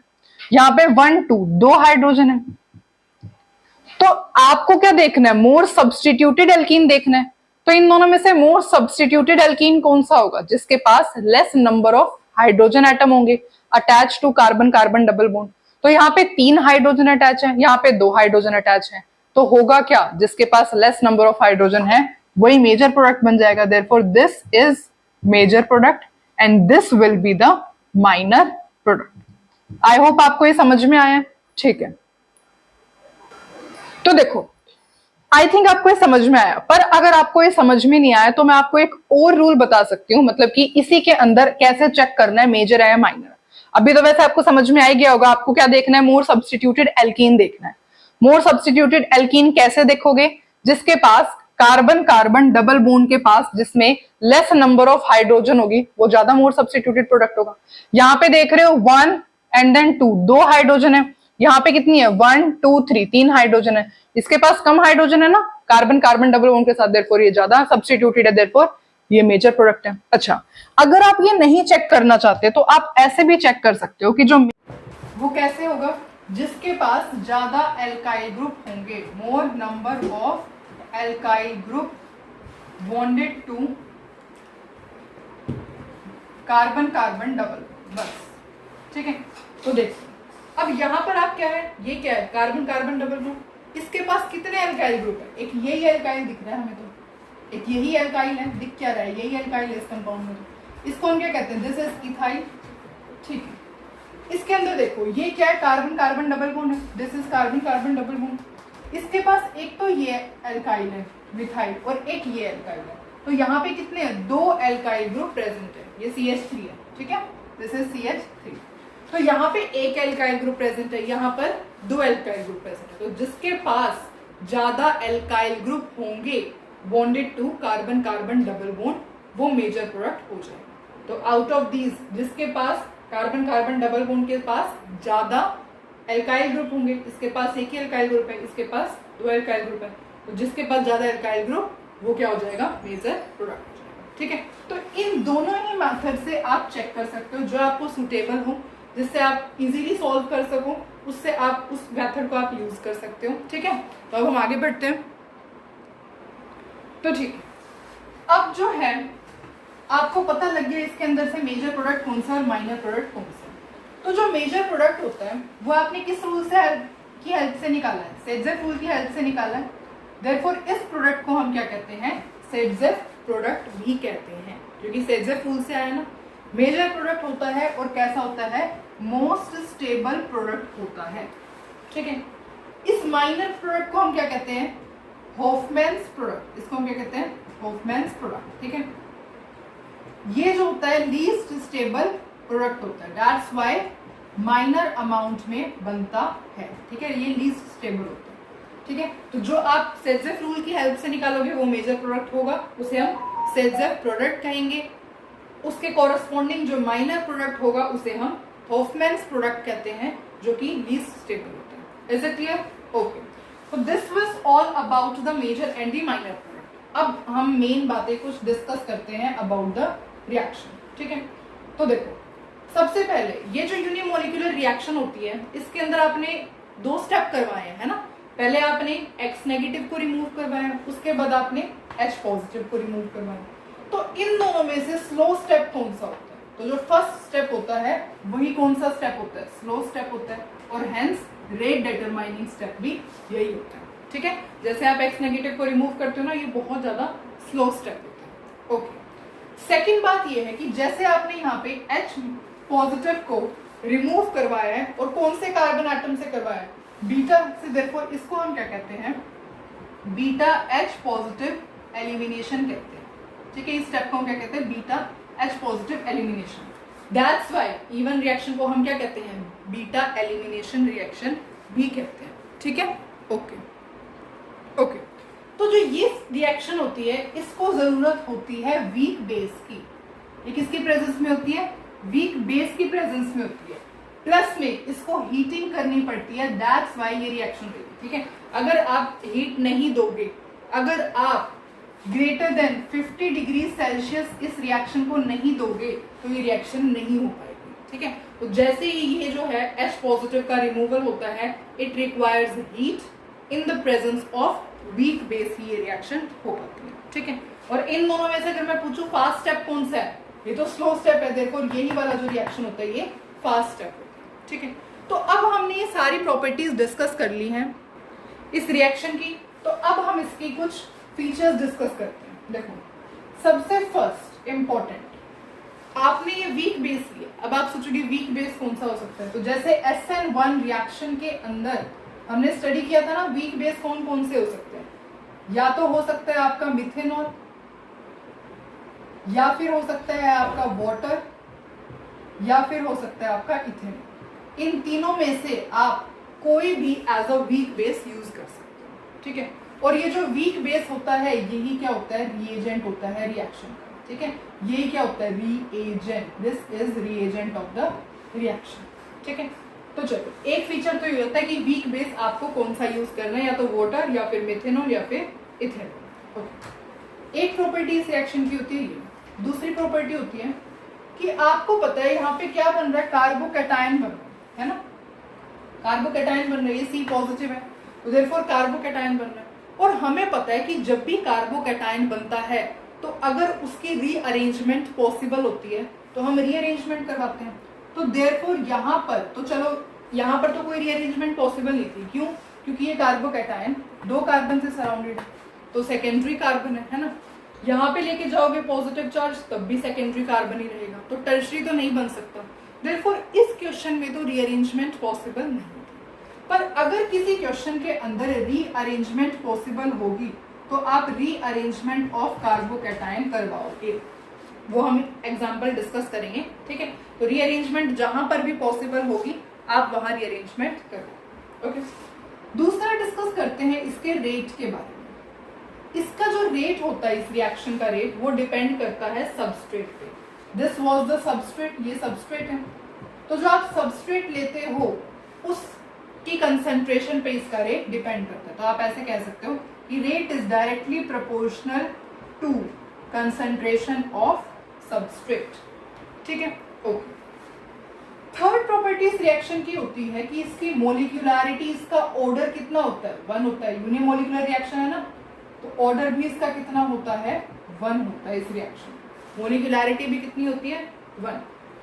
यहां पे 1 2 2 हाइड्रोजन है। तो आपको क्या देखना है, मोर सब्सटीट्यूटेड एल्कीन देखना है। तो इन दोनों में से मोर सब्सटीट्यूटेड एल्कीन कौन सा होगा, जिसके पास less number of hydrogen atom होंगे attach to carbon carbon double bond. तो यहाँ पे 3 हाइड्रोजन अटैच है, यहाँ पे 2 हाइड्रोजन अटैच है। तो होगा क्या, जिसके पास लेस नंबर ऑफ हाइड्रोजन है वही मेजर प्रोडक्ट बन जाएगा। Therefore this is major product and this will be the minor product. I hope आपको ये समझ में आया, ठीक है। तो देखो आई थिंक आपको ये समझ में आया, पर अगर आपको ये समझ में नहीं आया तो मैं आपको एक और रूल बता सकती हूँ, मतलब कि इसी के अंदर कैसे चेक करना है मेजर है या माइनर। अभी तो वैसे आपको समझ में आ गया होगा, आपको क्या देखना है, मोर सब्सटीट्यूटेड एल्कीन देखना है। मोर सब्सटीट्यूटेड एल्कीन कैसे देखोगे, जिसके पास कार्बन कार्बन डबल बॉन्ड के पास जिसमें लेस नंबर ऑफ हाइड्रोजन होगी वो ज्यादा मोर सब्सटीट्यूटेड प्रोडक्ट होगा। यहाँ पे देख रहे हो 1 एंड देन 2, 2 हाइड्रोजन है, यहाँ पे कितनी है 1 2 3, 3 हाइड्रोजन है। इसके पास कम हाइड्रोजन है ना कार्बन कार्बन डबल बॉन्ड के साथ, देयरफॉर ये ज्यादा सब्स्टिट्यूटेड है, देयरफॉर ये मेजर प्रोडक्ट है। अच्छा, अगर आप ये नहीं चेक करना चाहते तो आप ऐसे भी चेक कर सकते हो कि जो वो कैसे होगा, जिसके पास ज्यादा एल्काइल ग्रुप होंगे, more number of alkyl group bonded to carbon carbon double, बस ठीक है। तो देखो अब यहां पर आप क्या है, ये क्या है कार्बन कार्बन डबल बॉन्ड, इसके पास कितने एल्काइल ग्रुप है, एक यही एल्काइल दिख रहा है हमें, तो एक यही एल्काइल है, दिख क्या रहा है यही एल्काइल है इस कंपाउंड में। इसको हम क्या कहते हैं, दिस इज इथाइल, ठीक है। इसके अंदर देखो ये क्या है, कार्बन कार्बन डबल बॉन्ड है, this is carbon carbon double bond. इसके पास एक तो ये एल्काइल है मिथाइल और एक ये एल्काइल है, तो यहाँ पे कितने हैं, 2 एल्काइल ग्रुप प्रेजेंट है, ये CH3 है, ठीक है, दिस इज CH3। तो यहाँ पे एक एल्काइल ग्रुप प्रेजेंट है, यहाँ पर 2 एल्काइल ग्रुप प्रेजेंट है। तो जिसके पास ज्यादा एल्काइल ग्रुप होंगे bonded to carbon carbon double bond वो मेजर प्रोडक्ट हो जाएगा। तो आउट ऑफ दीज जिसके पास कार्बन कार्बन डबल बॉन्ड के पास ज्यादा एल्काइल ग्रुप होंगे, इसके पास एक ही एल्काइल ग्रुप है, इसके पास 2 एल्काइल ग्रुप है, तो जिसके पास ज्यादा एल्काइल ग्रुप वो क्या हो जाएगा, मेजर प्रोडक्ट हो जाएगा, ठीक है। तो इन दोनों ही मेथड से आप चेक कर सकते हो, जो आपको सुटेबल हो, जिससे आप इजीली सॉल्व कर सको, उससे आप उस मेथड को आप यूज कर सकते हो, ठीक है। तो अब हम आगे बढ़ते हैं। तो ठीक है, अब जो है आपको पता लग गया इसके अंदर से मेजर प्रोडक्ट कौन सा और माइनर प्रोडक्ट कौन सा। तो जो मेजर प्रोडक्ट होता है वो आपने किस रूल से की हेल्प से निकाला है, सेडजेफ रूल की हेल्प से निकाला है। देयरफॉर इस प्रोडक्ट को हम क्या कहते हैं, सेडजेफ प्रोडक्ट भी कहते हैं, क्योंकि सेडजेफ रूल से आया ना। मेजर प्रोडक्ट होता है और कैसा होता है, मोस्ट स्टेबल प्रोडक्ट होता है, ठीक है। इस माइनर प्रोडक्ट को हम क्या कहते हैं, हॉफमैन्स प्रोडक्ट, इसको हम क्या कहते हैं, हॉफमैन्स प्रोडक्ट, ठीक है। ये जो होता है लीस्ट स्टेबल प्रोडक्ट होता है, दैट्स व्हाई माइनर अमाउंट में बनता है, ठीक है, ये लीस्ट स्टेबल होता है, ठीक है। तो जो आप सेडजेफ रूल की हेल्प से निकालोगे वो मेजर प्रोडक्ट होगा, उसे हम सेडजेफ प्रोडक्ट कहेंगे। उसके कॉरस्पॉन्डिंग जो माइनर प्रोडक्ट होगा उसे हम हॉफमैन्स प्रोडक्ट कहते हैं, जो कि लीस्ट स्टेबल होता है। Is it clear? ओके, तो this was all about the major and the minor product. अब हम मेन बातें कुछ डिस्कस करते हैं अबाउट द रिएक्शन, ठीक है। तो देखो सबसे पहले ये जो यूनिमोलिकुलर रिएक्शन होती है इसके अंदर आपने 2 स्टेप करवाए हैं, है ना। पहले आपने X नेगेटिव को रिमूव करवाया, उसके बाद आपने H पॉजिटिव को रिमूव करवाया। तो इन दोनों में से स्लो स्टेप कौन सा होता है, तो जो फर्स्ट स्टेप होता है वही कौन सा स्टेप होता है, स्लो स्टेप होता है, और हेंस रेट डिटरमाइनिंग स्टेप भी यही होता है, ठीक है। जैसे आप X नेगेटिव को रिमूव करते हो ना, ये बहुत ज्यादा स्लो स्टेप होता है। ओके, सेकेंड बात ये है कि जैसे आपने यहाँ पे H पॉजिटिव को रिमूव करवाया है और कौन से कार्बन एटम से करवाया है, बीटा से, देयरफॉर इसको हम क्या कहते हैं, बीटा H पॉजिटिव एलिमिनेशन कहते हैं, ठीक है। इस स्टेप को हम क्या कहते हैं, beta H positive elimination. That's why E one reaction को हम क्या कहते हैं, बीटा एलिमिनेशन रिएक्शन भी कहते हैं, ठीक है। ओके, तो जो ये रिएक्शन होती है इसको जरूरत होती है वीक बेस की। ये किसकी प्रेजेंस में होती है, वीक बेस की प्रेजेंस में होती है, प्लस में इसको हीटिंग करनी पड़ती है। दैट्स वाई ये रिएक्शन होती है, ठीक है। अगर आप हीट नहीं दोगे, अगर आप ग्रेटर देन 50 डिग्री सेल्सियस इस रिएक्शन को नहीं दोगे तो ये रिएक्शन नहीं हो पाएगी, ठीक है। तो जैसे ही ये जो है H पॉजिटिव का रिमूवल होता है, it requires heat in the presence of weak base ही ये रिएक्शन हो पाती है, ठीक है। और इन दोनों में से अगर मैं पूछूं फास्ट स्टेप कौन सा है, ये तो स्लो स्टेप है, देखो यही वाला जो रिएक्शन होता है ये फास्ट स्टेप होता है, ठीक है। तो अब हमने ये सारी प्रॉपर्टीज डिस्कस कर ली हैं इस रिएक्शन की, तो अब हम इसकी कुछ फीचर्स डिस्कस करते हैं। देखो सबसे फर्स्ट इंपॉर्टेंट, आपने ये वीक बेस लिया, अब आप सोचोगे वीक बेस कौन सा हो सकता है, तो जैसे SN1 रिएक्शन के अंदर हमने स्टडी किया था ना, वीक बेस कौन कौन से हो सकते हैं, या तो हो सकता है आपका मिथेनॉल, या फिर हो सकता है आपका वाटर, या फिर हो सकता है आपका इथेनॉल। इन तीनों में से आप कोई भी as a weak base use कर सकते हो, ठीक है। और ये जो वीक बेस होता है यही क्या होता है, रिएजेंट होता है रिएक्शन का, ठीक है। ये क्या होता है, reagent, this is reagent of the reaction, ठीक है। तो चलो एक फीचर तो ये होता है कि वीक बेस आपको कौन सा यूज करना है, या तो वाटर या फिर मिथेनॉल या फिर इथेनॉल। ओके, एक प्रॉपर्टी इस रिएक्शन की होती है ये। दूसरी प्रॉपर्टी होती है कि आपको पता है यहाँ पे क्या बन रहा है, कार्बोकैटायन बन रहा है ना, कार्बोकैटायन बन रहा है, ये C पॉजिटिव है तो देयरफॉर कार्बोकैटायन बन रहा है। और हमें पता है कि जब भी कार्बोकैटायन बनता है तो अगर उसकी रीअरेंजमेंट पॉसिबल होती है तो हम रीअरेंजमेंट करवाते हैं। तो देयरफॉर यहाँ पर तो चलो यहाँ पर तो कोई रीअरेंजमेंट पॉसिबल नहीं थी, क्यों, क्योंकि ये कार्बोकैटायन 2 कार्बन से सराउंडेड, तो सेकेंडरी कार्बन है ना। यहाँ पे लेके जाओगे पॉजिटिव चार्ज तब भी सेकेंडरी कार्बन ही रहेगा, तो टर्शरी तो नहीं बन सकता। देयरफॉर इस क्वेश्चन में तो रीअरेंजमेंट पॉसिबल नहीं थी। पर अगर किसी क्वेश्चन के अंदर रीअरेंजमेंट पॉसिबल होगी तो आप रीअरेंजमेंट ऑफ कार्बोकैटायन करवाओगे, वो हम एग्जांपल डिस्कस करेंगे, ठीक है। तो रीअरेंजमेंट जहां पर भी पॉसिबल होगी आप वहां रीअरेंजमेंट करो। ओके, दूसरा डिस्कस करते हैं इसके रेट के बारे में। इसका जो रेट होता है इस रिएक्शन का रेट वो डिपेंड करता है सबस्ट्रेट पे। दिस वाज द सबस्ट्रेट, ये सबस्ट्रेट है, तो जो आप सबस्ट्रेट लेते हो उसकी कंसंट्रेशन पे इसका रेट डिपेंड करता है। तो आप ऐसे कह सकते हो कि rate is directly proportional to concentration of substrate, ठीक है। ओके, थर्ड प्रॉपर्टी इस रिएक्शन की होती है कि इसकी मोलिकुलरिटी, इसका ऑर्डर कितना होता है, 1 होता है। यूनिमोलिकुलर रिएक्शन है ना, तो ऑर्डर भी इसका कितना होता है, 1 होता है इस रिएक्शन। मोलिकुलरिटी भी कितनी होती है, 1।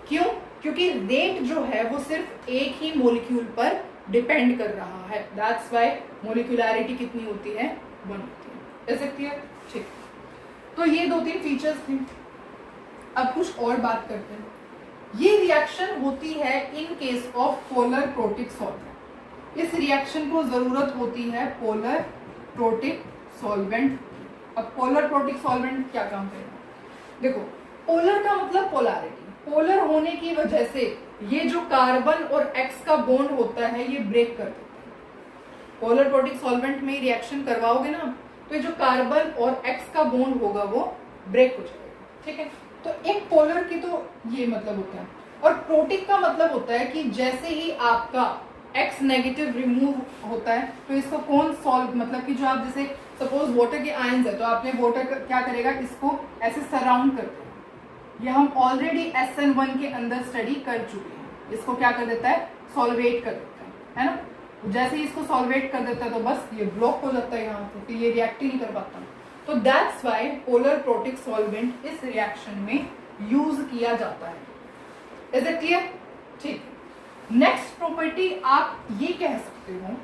क्यों, क्योंकि रेट जो है वो सिर्फ एक ही मोलिक्यूल पर डिपेंड कर रहा है। दैट्स व्हाई मोलिकुलरिटी कितनी होती है, 1 होती है। ऐसे क्लियर, ठीक। तो ये 2-3 फीचर्स थे। अब कुछ और बात करते हैं। ये रिएक्शन होती है in case of polar protic solvent. इस रिएक्शन को जरूरत होती है पोलर प्रोटिक सॉल्वेंट। अब पोलर प्रोटिक सॉल्वेंट क्या काम करेगा, देखो पोलर का मतलब पोलैरिटी। पोलर होने की वजह से ये जो कार्बन और एक्स का बॉन्ड होता है ये ब्रेक कर देता है। पोलर प्रोटिक सॉल्वेंट में रिएक्शन करवाओगे ना तो ये जो कार्बन और एक्स का बॉन्ड होगा वो ब्रेक हो जाएगा, ठीक है। तो एक पोलर की तो ये मतलब होता है, और प्रोटिक का मतलब होता है कि जैसे ही आपका एक्स नेगेटिव रिमूव होता है तो इसको कौन सॉल्व, मतलब कि जो आप जैसे सपोज वाटर के आयंस है तो आपने वाटर क्या करेगा, इसको ऐसे सराउंड करते हैं। ये हम ऑलरेडी SN1 के अंदर स्टडी कर चुके हैं। इसको क्या कर देता है, सॉल्वेट कर देता है ना। जैसे ही इसको सॉल्वेट कर देता है तो बस ये ब्लॉक हो जाता है यहाँ पे, फिर ये रिएक्ट ही नहीं कर पाता। तो that's why polar protic solvent इस रिएक्शन में यूज किया जाता है। इज इट क्लियर, ठीक। नेक्स्ट प्रॉपर्टी आप ये कह सकते हो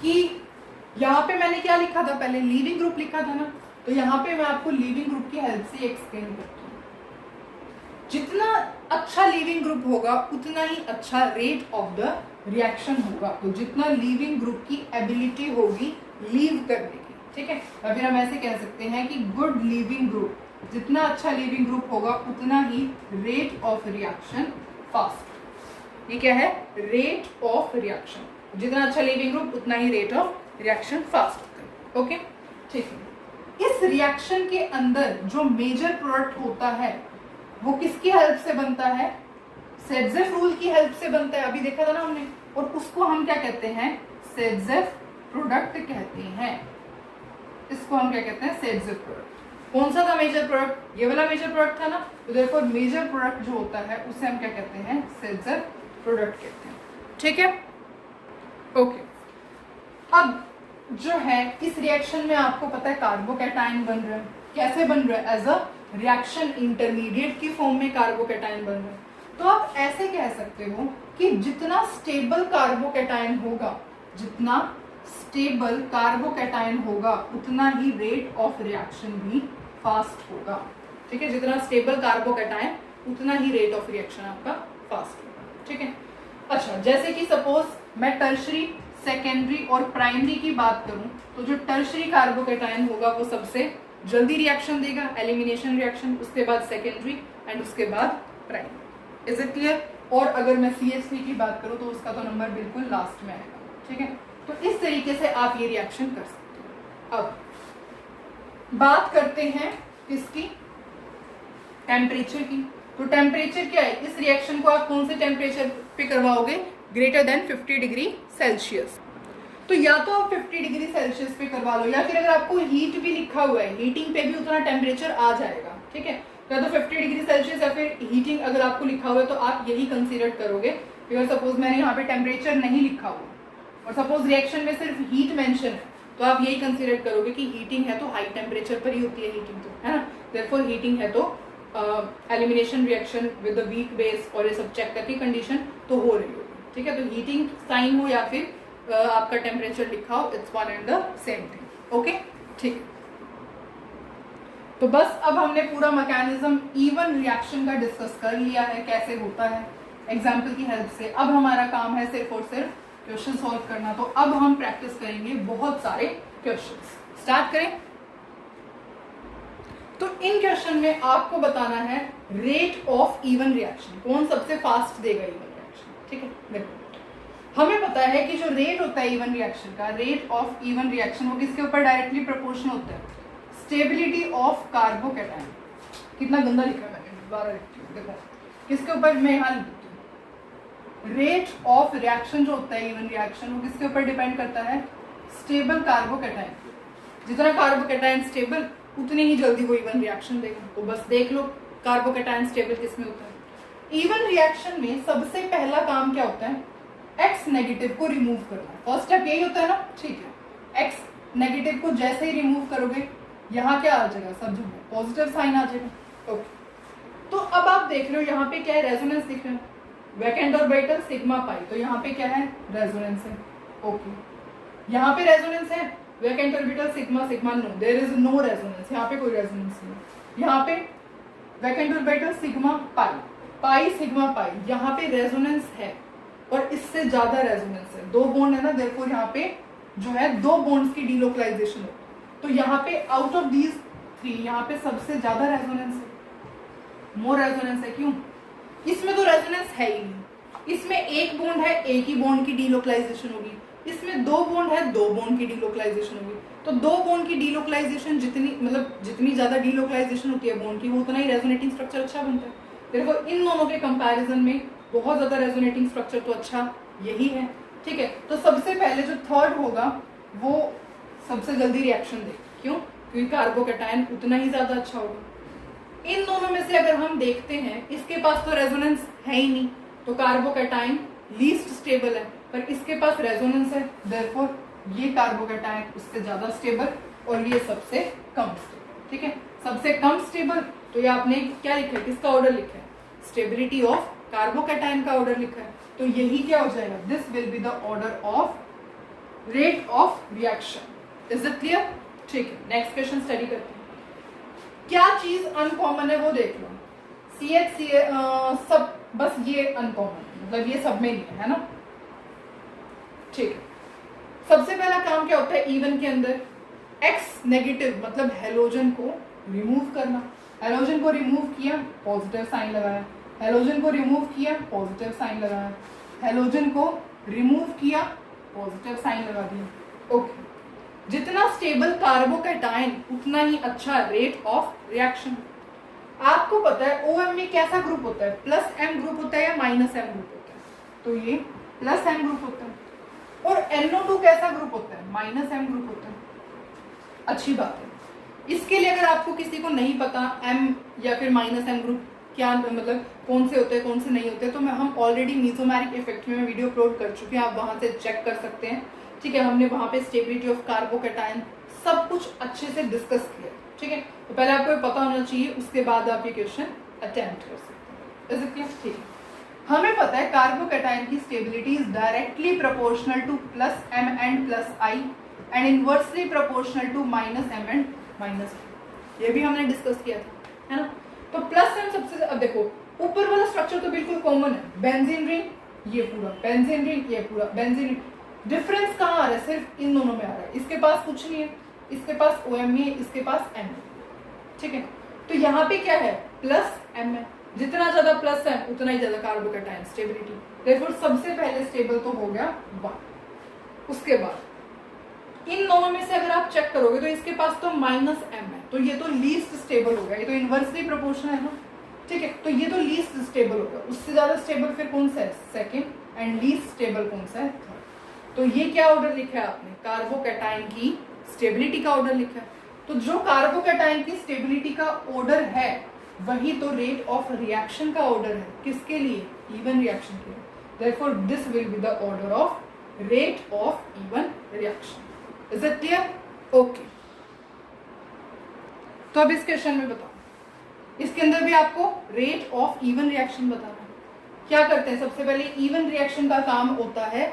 कि यहाँ पे मैंने क्या लिखा था, पहले लीविंग ग्रुप लिखा था ना, तो यहाँ पे मैं आपको लीविंग ग्रुप की हेल्प से एक्सप्लेन करती हूँ। जितना अच्छा लीविंग ग्रुप होगा उतना ही अच्छा रेट ऑफ द रिएक्शन होगा। तो जितना लीविंग ग्रुप की एबिलिटी होगी लीव करने की, ठीक है। या फिर हम ऐसे कह सकते हैं कि गुड लीविंग ग्रुप, जितना अच्छा लीविंग ग्रुप होगा उतना ही रेट ऑफ रिएक्शन फास्ट। ये क्या है? रेट ऑफ रिएक्शन, जितना अच्छा लीविंग ग्रुप उतना ही रेट ऑफ रिएक्शन फास्ट होता है। ओके, ठीक है। इस रिएक्शन के अंदर जो मेजर प्रोडक्ट होता है वो किसकी हेल्प से बनता है? सेडजेफ रूल की हेल्प से बनता है, अभी देखा था ना हमने। और उसको हम क्या कहते हैं? सेडजेफ प्रोडक्ट कहते हैं। इसको हम क्या कहते हैं? सेडजेफ प्रोडक्ट। कौन सा था मेजर प्रोडक्ट? ये वाला मेजर प्रोडक्ट था ना, तो देखो मेजर प्रोडक्ट जो होता है उसे हम क्या कहते हैं? सेडजेफ प्रोडक्ट कहते हैं। ठीक है, ओके। अब जो है इस रिएक्शन में आपको पता है कार्बोकैटायन बन रहा है। कैसे बन रहा है? एज अ रिएक्शन इंटरमीडिएट की फॉर्म में कार्बोकैटायन बन रहा है। तो आप ऐसे कह सकते हो कि जितना स्टेबल कार्बोकैटायन होगा, जितना स्टेबल कार्बोकैटायन होगा उतना ही रेट ऑफ रिएक्शन भी फास्ट होगा। ठीक है, जितना स्टेबल कार्बोकैटायन उतना ही रेट ऑफ रिएक्शन आपका फास्ट होगा। ठीक है, अच्छा, जैसे कि सपोज मैं टर्शरी, सेकेंडरी और प्राइमरी की बात करूं तो जो टर्शरी कार्बोकैटायन होगा वो सबसे जल्दी रिएक्शन देगा, एलिमिनेशन रिएक्शन, उसके बाद सेकेंडरी एंड उसके बाद प्राइमरी। Is it clear? और अगर मैं CH3 की बात करूं तो उसका तो नंबर बिल्कुल लास्ट में आएगा। ठीक है, तो इस तरीके से आप ये रिएक्शन कर सकते हो। अब बात करते हैं किसकी? टेम्परेचर की। तो टेम्परेचर क्या है? इस रिएक्शन को आप कौन से टेम्परेचर पे करवाओगे? Greater than 50 degree Celsius. तो या तो आप 50 डिग्री सेल्सियस पे करवा लो, या फिर अगर आपको हीट भी लिखा हुआ है, हीटिंग पे भी उतना टेम्परेचर आ जाएगा। ठीक है, या तो 50 डिग्री सेल्सियस या फिर हीटिंग अगर आपको लिखा हुआ है तो आप यही कंसीडर करोगे। अगर सपोज मैंने यहाँ पे टेम्परेचर नहीं लिखा हुआ और सपोज रिएक्शन में सिर्फ हीट मेंशन है तो आप यही कंसीडर करोगे कि हीटिंग है तो हाई टेम्परेचर पर ही होती है हीटिंग, तो है ना। देयरफॉर हीटिंग है तो elimination reaction with weak base और ये सब चेक करके कंडीशन तो हो रही होगी। ठीक है, तो हीटिंग साइन हो या फिर आपका टेम्परेचर लिखा हो, it's one and the same thing. Okay, ठीक है। तो बस अब हमने पूरा मैकेनिज्म इवन रिएक्शन का डिस्कस कर लिया है, कैसे होता है एग्जाम्पल की हेल्प से। अब हमारा काम है सिर्फ और सिर्फ क्वेश्चन सॉल्व करना। तो अब हम प्रैक्टिस करेंगे बहुत सारे क्वेश्चंस। स्टार्ट करें। तो इन क्वेश्चन में आपको बताना है रेट ऑफ इवन रिएक्शन, कौन सबसे फास्ट देगा इवन रिएक्शन। ठीक है, देखो हमें पता है कि जो रेट होता है इवन रिएक्शन का, रेट ऑफ इवन रिएक्शन वो किसके ऊपर डायरेक्टली प्रोपोर्शनल होता है? Stability of carbocation. कितना गंदा लिखा है मैंने, दोबारा लिखती हूँ। देखो किसके ऊपर, मैं यहाँ लिखती हूँ, रेट ऑफ रिएक्शन जो होता है इवन रिएक्शन वो किसके ऊपर डिपेंड करता है? Stable carbocation. जितना कार्बोकैटायन स्टेबल उतनी ही जल्दी वो इवन रिएक्शन देगा। तो बस देख लो कार्बोकैटायन स्टेबल किसमें होता है? इवन रिएक्शन में सबसे पहला काम क्या होता है? एक्स नेगेटिव को रिमूव करना। फर्स्ट स्टेप यही होता है ना। ठीक है, एक्स नेगेटिव को जैसे ही रिमूव करोगे यहाँ क्या आ जाएगा? सब जो है पॉजिटिव साइन आ जाएगा। ओके, तो अब आप देख रहे हो यहाँ पे क्या है? रेजोनेंस दिख रहा है, वैकेंट ऑर्बिटल सिग्मा पाई। तो यहाँ पे क्या है? रेजोनेंस है। ओके, यहाँ पे रेजोनेंस है, vacant orbital sigma sigma no, there is no resonance, यहाँ पे कोई रेजोनेंस नहीं। यहाँ पे vacant orbital sigma pi, pi sigma pi, यहाँ पे रेजोनेंस है और इससे ज्यादा रेजोनेंस है। दो बॉन्ड है ना, देयरफॉर यहाँ पे जो है दो बॉन्ड्स की डीलोकलाइजेशन हो। तो यहाँ पे आउट ऑफ दीज थ्री यहाँ पे सबसे ज्यादा रेजोनेंस है, मोर रेजोनेंस है। क्यों? इसमें तो रेजोनेंस है ही नहीं। इसमें एक बॉन्ड है, एक ही बॉन्ड की डीलोकलाइजेशन होगी। इसमें दो बॉन्ड है, दो बॉन्ड की डीलोकलाइजेशन होगी। तो दो बॉन्ड की डीलोकलाइजेशन जितनी, मतलब जितनी ज्यादा डीलोकलाइजेशन होती है बॉन्ड की, वो उतना ही रेजोनेटिंग स्ट्रक्चर अच्छा बनता है। देखो इन दोनों के कंपैरिजन में बहुत ज्यादा रेजोनेटिंग स्ट्रक्चर तो अच्छा यही है। ठीक है, तो सबसे पहले जो थर्ड होगा वो सबसे जल्दी रिएक्शन दे। क्यों? क्योंकि कार्बोकैटायन उतना ही ज्यादा अच्छा होगा। इन दोनों में से अगर हम देखते हैं, इसके पास तो रेजोनेंस है ही नहीं, तो कार्बोकैटायन लीस्ट स्टेबल है, पर इसके पास रेजोनेंस है, देयरफॉर ये कार्बोकैटायन उससे ज्यादा स्टेबल और ये सबसे कम स्टेबल। ठीक है, सबसे कम स्टेबल, तो ये आपने क्या लिखा है? किसका ऑर्डर लिखा है? स्टेबिलिटी ऑफ कार्बोकैटायन का ऑर्डर लिखा है। तो यही क्या हो जाएगा? This will be the order of rate of reaction. Is it clear? ठीक है, नेक्स्ट क्वेश्चन स्टडी करते हैं। क्या चीज अनकॉमन है वो देख लो। CH सब, बस ये अनकॉमन है, मतलब ये सब में नहीं है ना। ठीक है, सबसे पहला काम क्या होता है इवन के अंदर? X नेगेटिव मतलब हेलोजन को रिमूव करना। हेलोजन को रिमूव किया, पॉजिटिव साइन लगाया, हेलोजन को रिमूव किया, पॉजिटिव साइन लगाया, हेलोजन को रिमूव किया, पॉजिटिव साइन लगा दिया। ओके, जितना स्टेबल कार्बोकैटायन उतना ही अच्छा रेट ऑफ रिएक्शन। आपको पता है OM में कैसा ग्रुप होता है, प्लस M ग्रुप होता है या माइनस M ग्रुप होता है, तो ये प्लस M ग्रुप होता है। और NO2 कैसा ग्रुप होता है, माइनस M ग्रुप होता है। अच्छी बात है। इसके लिए अगर आपको किसी को नहीं पता M या फिर माइनस M ग्रुप क्या मतलब कौन से होते हैं कौन से नहीं होते, तो हम ऑलरेडी मीसोमेरिक इफेक्ट में वीडियो अपलोड कर चुके हैं, आप वहां से चेक कर सकते हैं। ठीक है, हमने वहां पे स्टेबिलिटी ऑफ कार्बोकैटायन सब कुछ अच्छे से डिस्कस किया। ठीक है, तो पहले आपको पता होना चाहिए, उसके बाद आप ये क्वेश्चन अटेम्प्ट कर सकते हैं। ठीक है, हमें पता है कार्बोकैटायन की stability is directly proportional to plus M and plus I and inversely proportional to minus M and minus I। ये भी हमने डिस्कस किया था, है ना। तो प्लस M सबसे, अब देखो ऊपर वाला स्ट्रक्चर तो बिल्कुल कॉमन है, बेंजीन रिंग ये पूरा, बेंजीन रिंग ये पूरा, बेंजीन रिंग। डिफरेंस कहाँ आ रहा है, सिर्फ इन दोनों में आ रहा है। इसके पास कुछ नहीं है, इसके पास OM है, इसके पास M है। ठीक है, तो यहाँ पे क्या है, प्लस M है। जितना ज्यादा प्लस है उतना ही ज्यादा कार्बोकैटायन स्टेबिलिटी। देयरफॉर सबसे पहले स्टेबल तो हो गया 1। उसके बाद इन दोनों में से अगर आप चेक करोगे तो इसके पास तो माइनस M है, तो ये तो लीस्ट स्टेबल हो गया, ये तो इनवर्सली प्रोपोर्शनल है ना। ठीक है, तो ये तो लीस्ट स्टेबल होगा। उससे ज्यादा स्टेबल फिर कौन सा है, सेकेंड, एंड लीस्ट स्टेबल कौन सा है, थर्ड। तो ये क्या ऑर्डर लिखा है आपने, कार्बोकैटायन की स्टेबिलिटी का ऑर्डर लिखा है। तो जो कार्बोकैटायन की स्टेबिलिटी का ऑर्डर है वही तो रेट ऑफ रिएक्शन का ऑर्डर है। किसके लिए, इवन रिएक्शन के लिए। Therefore this will be the order of rate of E one reaction. Is it clear? Okay, तो अब इस क्वेश्चन में बताओ, इसके अंदर भी आपको रेट ऑफ इवन रिएक्शन बताना है। क्या करते हैं, सबसे पहले इवन रिएक्शन का काम होता है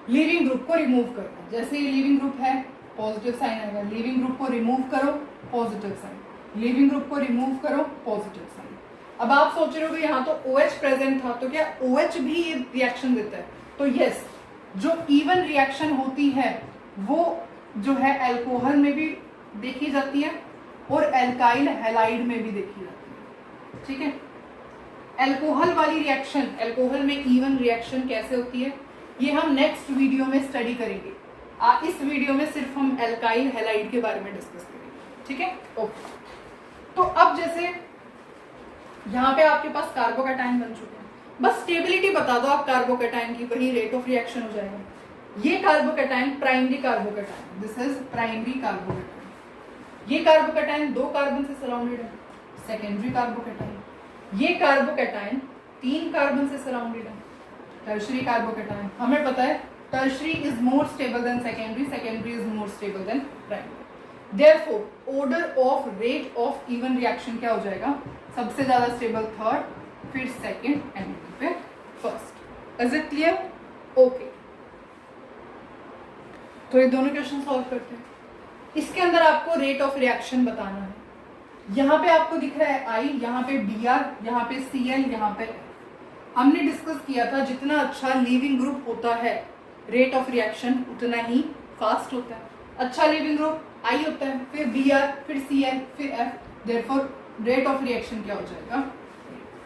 लीविंग ग्रुप को रिमूव करना। जैसे ये लीविंग ग्रुप है, पॉजिटिव साइन आएगा, लीविंग ग्रुप को रिमूव करो, पॉजिटिव साइन, लीविंग ग्रुप को रिमूव करो, पॉजिटिव साइन। अब आप सोच रहे हो कि यहाँ तो OH प्रेजेंट था, तो क्या OH भी ये रिएक्शन देता है? तो यस, जो इवन रिएक्शन होती है वो जो है अल्कोहल में भी देखी जाती है और एल्काइल हैलाइड में भी देखी जाती है। ठीक है, अल्कोहल वाली रिएक्शन, अल्कोहल में इवन रिएक्शन कैसे होती है ये हम नेक्स्ट वीडियो में स्टडी करेंगे। इस वीडियो में सिर्फ हम एल्काइल हैलाइड के बारे में डिस्कस करेंगे। ठीक है, ओके। तो अब जैसे यहाँ पे आपके पास कार्बोकैटायन बन चुके हैं, बस स्टेबिलिटी बता दो आप कार्बोकैटायन की, वही रेट ऑफ रिएक्शन हो जाएगा। ये carbocation primary carbocation, this is primary carbocation. ये कार्बोकैटायन 2 कार्बन से सराउंडेड है, सेकेंडरी कार्बोकैटायन। ये कार्बोकैटायन 3 कार्बन से सराउंडेड है, टर्शरी कार्बोकैटायन। हमें पता है tertiary is more stable then secondary, secondary is more stable then primary. Therefore order of rate of E one reaction क्या हो जाएगा, सबसे ज्यादा स्टेबल थर्ड, फिर सेकेंड एंड फिर first. Is it clear? Okay, तो ये दोनों क्वेश्चन सॉल्व करते हैं। इसके अंदर आपको रेट ऑफ रिएक्शन बताना है। यहाँ पे आपको दिख रहा है I, यहाँ पे Br, यहाँ पे Cl, यहाँ पे F। हमने डिस्कस किया था जितना अच्छा लीविंग ग्रुप होता है रेट ऑफ रिएक्शन उतना ही फास्ट होता है। अच्छा लीविंग ग्रुप I होता है, फिर Br, फिर Cl, फिर F। Therefore rate of reaction क्या हो जाएगा?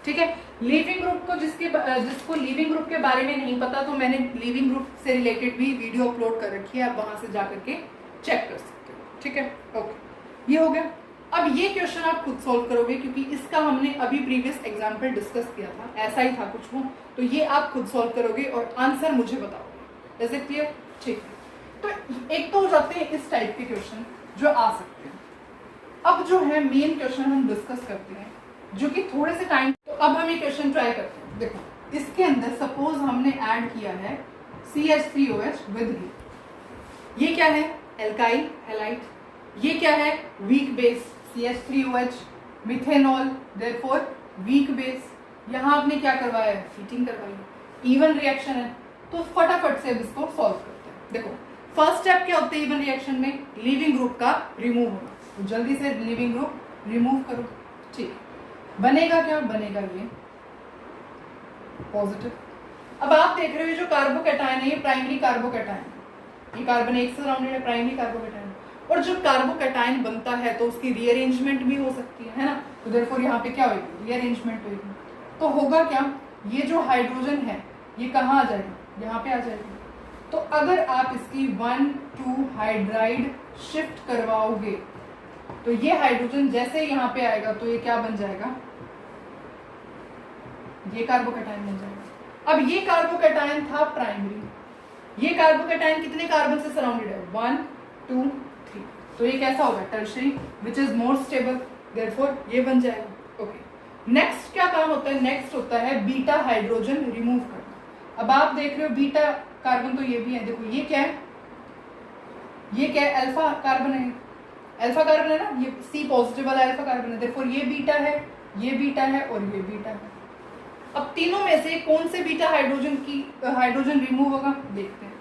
ठीक है, लीविंग ग्रुप को जिसको लीविंग ग्रुप के बारे में नहीं पता, तो मैंने लीविंग ग्रुप से रिलेटेड भी वीडियो अपलोड कर रखी है, आप वहां से जाकर के चेक कर सकते हो। ठीक है, ओके, ये हो गया। अब ये क्वेश्चन आप खुद सॉल्व करोगे क्योंकि इसका हमने अभी प्रीवियस एग्जाम्पल डिस्कस किया था, ऐसा ही था कुछ वो, तो ये आप खुद सॉल्व करोगे और आंसर मुझे बताओगे। Is it clear? ठीक है, तो एक तो हो जाते हैं इस टाइप के क्वेश्चन जो आ सकते हैं। अब जो है मेन क्वेश्चन हम डिस्कस करते हैं जो कि थोड़े से टाइम, तो अब हम ये क्वेश्चन ट्राई करते हैं। देखो, इसके अंदर सपोज हमने ऐड किया है CH3OH विद हीट। ये क्या है? Alkyl halide. ये क्या है? Weak base, CH3OH, methanol, therefore weak base. यहाँ आपने क्या करवाया है? हीटिंग करवाई है। इवन रिएक्शन है, तो फटाफट से अब इसको सॉल्व करते हैं। देखो, फर्स्ट स्टेप क्या होता है इवन रिएक्शन में? लीविंग ग्रुप का रिमूव होना। तो जल्दी से लीविंग ग्रुप रिमूव करो। ठीक, बनेगा क्या? बनेगा ये पॉजिटिव। अब आप देख रहे हो जो कार्बोकैटायन है ये प्राइमरी कार्बोकैटायन है, ये कार्बन 1 से सराउंडेड है, प्राइमरी कार्बोकैटायन। और जब कार्बोकैटायन बनता है तो उसकी रीअरेंजमेंट भी हो सकती है ना, तो देयरफॉर यहाँ पे क्या होगी, रीअरेंजमेंट होगी। तो होगा क्या, ये जो हाइड्रोजन है ये कहाँ आ जाएगा, यहाँ पे आ जाएगा। तो अगर आप इसकी 1,2 हाइड्राइड शिफ्ट करवाओगे तो ये हाइड्रोजन जैसे यहाँ पे आएगा तो ये क्या बन जाएगा, ये कार्बोकैटायन बन जाएगा। अब ये कार्बोकैटायन था प्राइमरी, ये कार्बोकैटायन कितने कार्बन से सराउंडेड है, 1 2 3, तो ये कैसा होगा, tertiary which is more stable, therefore ये बन जाएगा। ओके, नेक्स्ट क्या काम होता है, नेक्स्ट होता है बीटा हाइड्रोजन रिमूव करना। अब आप देख रहे हो बीटा कार्बन तो ये भी है, देखो ये क्या है, ये क्या है, अल्फा कार्बन है, अल्फा कार्बन है ना, ये सी पॉजिटिव वाला अल्फा कार्बन है, देयरफॉर ये बीटा है, ये बीटा है और ये बीटा है। अब तीनों में से कौन से बीटा हाइड्रोजन रिमूव होगा, देखते हैं।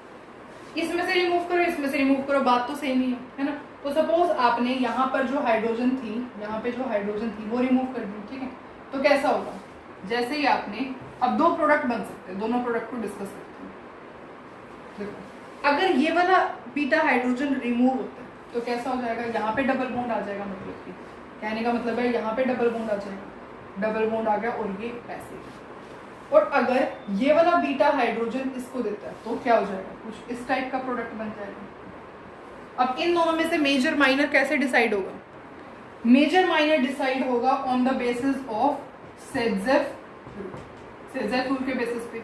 इसमें से रिमूव करो, इसमें से रिमूव करो, बात तो सेम ही है ना। तो सपोज आपने यहाँ पर जो हाइड्रोजन थी, यहाँ पे जो हाइड्रोजन थी वो रिमूव कर दी, ठीक है, तो कैसा होगा, जैसे ही आपने, अब दो प्रोडक्ट बन सकते हैं, दोनों प्रोडक्ट को डिस्कस करते हैं। देखो अगर ये वाला बीटा हाइड्रोजन रिमूव होता है तो कैसा हो जाएगा, यहाँ पे डबल बॉन्ड आ जाएगा, मतलब कि कहने का मतलब है यहाँ पे डबल बॉन्ड आ जाएगा, डबल बॉन्ड आ गया और ये ऐसे। और अगर ये वाला बीटा हाइड्रोजन इसको देता है तो क्या हो जाएगा, कुछ इस टाइप का प्रोडक्ट बन जाएगा। अब इन दोनों में से मेजर माइनर कैसे डिसाइड होगा, मेजर माइनर डिसाइड होगा on the basis of सेडजेफ rule के बेसिस पे,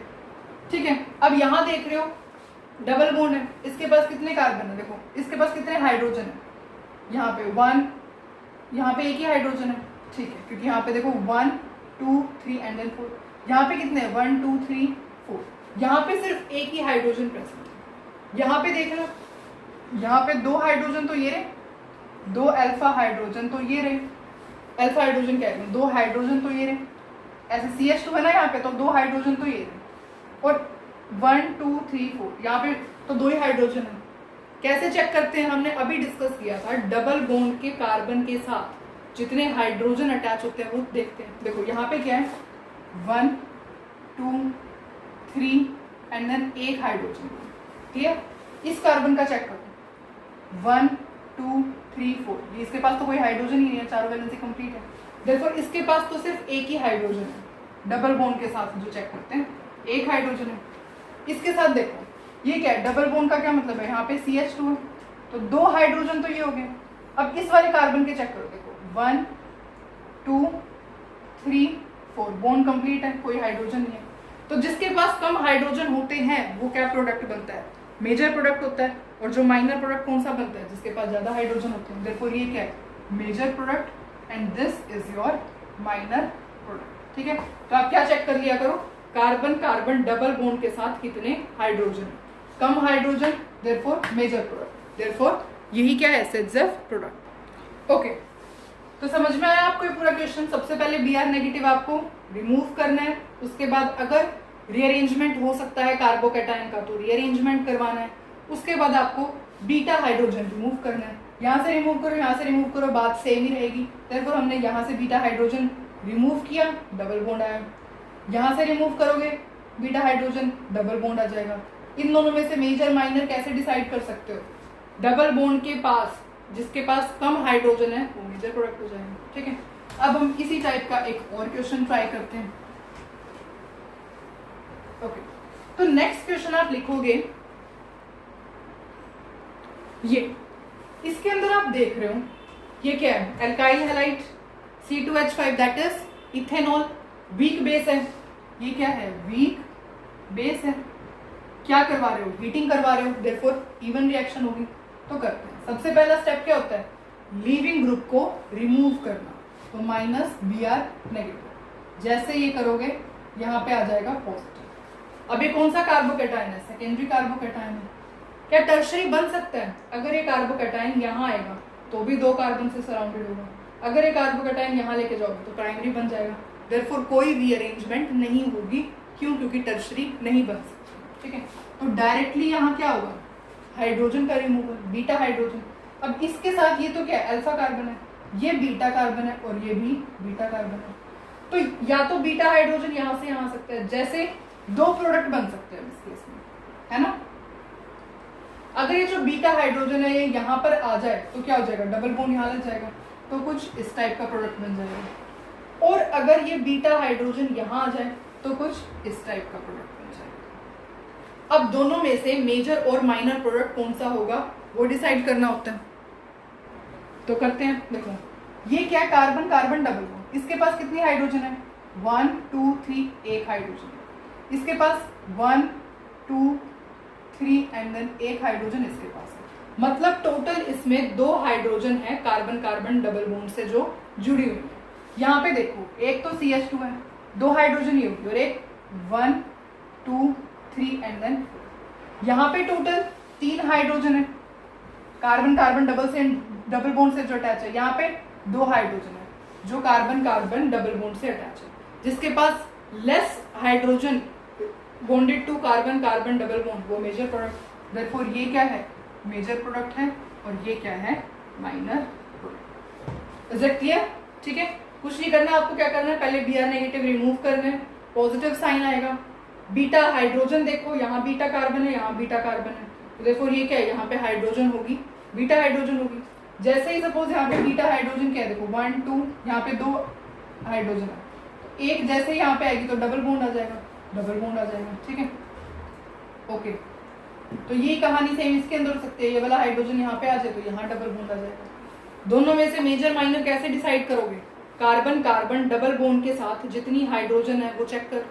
ठीक है। अब यहाँ देख रहे हो डबल बॉन्ड है, इसके पास कितने कार्बन है, देखो इसके पास कितने हाइड्रोजन है, यहाँ पे 1, यहाँ पे एक ही हाइड्रोजन है, ठीक है, क्योंकि यहाँ पे देखो 1 2 3 एंड देन 4, यहाँ पे कितने हैं 1 2 3 4, यहाँ पे सिर्फ एक ही हाइड्रोजन प्रेजेंट है। यहाँ पे देख लो, यहाँ पे 2 हाइड्रोजन तो ये रहे, 2 अल्फा हाइड्रोजन तो ये रहे, अल्फा हाइड्रोजन क्या है, 2 हाइड्रोजन तो ये रहे, ऐसे CH2 है ना यहाँ पे, तो 2 हाइड्रोजन तो ये रहे, और 1 2 3 4 यहाँ पे तो 2 ही हाइड्रोजन है। कैसे चेक करते हैं, हमने अभी डिस्कस किया था, डबल बॉन्ड के कार्बन के साथ जितने हाइड्रोजन अटैच होते हैं वो देखते हैं। देखो यहाँ पे क्या है 1 2 3 एंड देन एक हाइड्रोजन, क्लियर। इस कार्बन का चेक करो 1 2 3 4, इसके पास तो कोई हाइड्रोजन ही नहीं है, चारों वैलेंसी कंप्लीट है, देखो इसके पास तो सिर्फ एक ही हाइड्रोजन है, डबल बॉन्ड के साथ जो चेक करते हैं एक हाइड्रोजन है। इसके साथ देखो ये क्या है, डबल बॉन्ड का क्या मतलब है, यहाँ पे CH2 है, तो 2 हाइड्रोजन तो ये हो गए। अब इस वाले कार्बन के चेक करो, देखो 1 2 3 4, बॉन्ड कंप्लीट है, कोई हाइड्रोजन नहीं है। तो जिसके पास कम हाइड्रोजन होते हैं वो क्या प्रोडक्ट बनता है, मेजर प्रोडक्ट होता है। और जो माइनर प्रोडक्ट कौन सा बनता है, जिसके पास ज्यादा हाइड्रोजन होते हैं, देयरफॉर ये क्या है, major product and this is your minor product, ठीक है। तो आप क्या चेक कर लिया करो, कार्बन कार्बन डबल बॉन्ड के साथ कितने हाइड्रोजन, कम hydrogen therefore major product, therefore यही क्या है, सेडजेफ प्रोडक्ट। ओके, तो समझ में आया आपको ये पूरा क्वेश्चन। सबसे पहले Br नेगेटिव आपको रिमूव करना है, उसके बाद अगर रीअरेंजमेंट हो सकता है कार्बोकैटायन का तो रीअरेंजमेंट करवाना है, उसके बाद आपको बीटा हाइड्रोजन रिमूव करना है। यहाँ से रिमूव करो, यहाँ से रिमूव करो, बात सेम ही रहेगी। देयरफॉर हमने यहाँ से बीटा हाइड्रोजन रिमूव किया, डबल बॉन्ड आया, यहाँ से रिमूव करोगे बीटा हाइड्रोजन, डबल बॉन्ड आ जाएगा। इन दोनों में से मेजर माइनर कैसे डिसाइड कर सकते हो, डबल बॉन्ड के पास जिसके पास कम हाइड्रोजन है वो मेजर प्रोडक्ट हो जाएगा, ठीक है। अब हम इसी टाइप का एक और क्वेश्चन ट्राई करते हैं। ओके, तो नेक्स्ट क्वेश्चन आप लिखोगे ये, इसके अंदर आप देख रहे हो ये क्या है, alkyl halide C2H5 that is ethanol, week base है। ये क्या है, वीक बेस है। क्या करवा रहे हो, हीटिंग करवा रहे हो, देयरफॉर इवन रिएक्शन होगी। तो करते हैं, सबसे पहला स्टेप क्या होता है, लीविंग ग्रुप को रिमूव करना, तो -Br नेगेटिव। जैसे ये करोगे यहाँ पे आ जाएगा पॉजिटिव। अब ये कौन सा कार्बोकैटायन है, सेकेंडरी कार्बोकैटायन है। क्या टर्शरी बन सकता है, अगर ये कार्बोकैटायन यहाँ आएगा तो भी 2 कार्बन से सराउंडेड होगा, अगर ये कार्बोकैटायन यहाँ लेके जाओगे तो प्राइमरी बन जाएगा। देयरफॉर कोई रीअरेंजमेंट नहीं होगी, क्यों, क्योंकि टर्शरी नहीं बन सकती, ठीक है। तो डायरेक्टली यहाँ क्या होगा, हाइड्रोजन का रिमूवल, बीटा हाइड्रोजन। अब इसके साथ ये तो क्या है, अल्फा कार्बन है, ये बीटा कार्बन है और ये भी बीटा कार्बन है। तो या तो बीटा हाइड्रोजन यहाँ से यहाँ आ सकता है, जैसे 2 प्रोडक्ट बन सकते हैं इस केस में, है ना। अगर ये जो बीटा हाइड्रोजन है ये यहाँ पर आ जाए तो क्या हो जाएगा, डबल बॉन्ड यहाँ लग जाएगा, तो कुछ इस टाइप का प्रोडक्ट बन जाएगा। और अगर ये बीटा हाइड्रोजन यहाँ आ जाए तो कुछ इस टाइप का प्रोडक्ट बन जाएगा। अब दोनों में से मेजर और माइनर प्रोडक्ट कौन सा होगा वो डिसाइड करना होता है, तो करते हैं। देखो ये क्या है, कार्बन कार्बन डबल बॉन्ड, इसके पास कितनी हाइड्रोजन है, 1 2 3, एक हाइड्रोजन है। इसके पास 1 2 3 एंड देन एक हाइड्रोजन इसके पास है। मतलब टोटल इसमें 2 हाइड्रोजन है कार्बन कार्बन डबल बॉन्ड से जो जुड़ी हुई है। यहाँ पे देखो एक तो CH2 है, 2 हाइड्रोजन ये होगी, और एक 1 2 3 एंड देन यहाँ पे टोटल 3 हाइड्रोजन है कार्बन कार्बन डबल बॉन्ड से जो अटैच है। यहाँ पे 2 हाइड्रोजन है जो कार्बन कार्बन डबल बॉन्ड से अटैच है। जिसके पास less hydrogen bonded to carbon carbon double bond वो मेजर प्रोडक्ट। देयरफॉर ये क्या है, मेजर प्रोडक्ट है, और ये क्या है, minor product. Is it clear? ठीक है, कुछ नहीं करना आपको, क्या करना है, पहले Br नेगेटिव रिमूव करना है, पॉजिटिव साइन आएगा। बीटा हाइड्रोजन देखो, यहाँ बीटा कार्बन है, यहाँ बीटा कार्बन है, तो देखो ये क्या है, यहाँ पे हाइड्रोजन होगी, बीटा हाइड्रोजन होगी। जैसे ही सपोज यहाँ पे बीटा हाइड्रोजन क्या है, देखो 1 2, यहाँ पे 2 हाइड्रोजन है, तो एक जैसे ही यहाँ पे आएगी तो डबल बॉन्ड आ जाएगा, डबल बॉन्ड आ जाएगा। ठीक है, ओके। तो ये कहानी सेम इसके अंदर हो सकती है, ये वाला हाइड्रोजन यहाँ पे आ जाए तो यहाँ डबल बॉन्ड आ जाएगा। दोनों में से मेजर माइनर कैसे डिसाइड करोगे, कार्बन कार्बन डबल बॉन्ड के साथ जितनी हाइड्रोजन है वो चेक कर।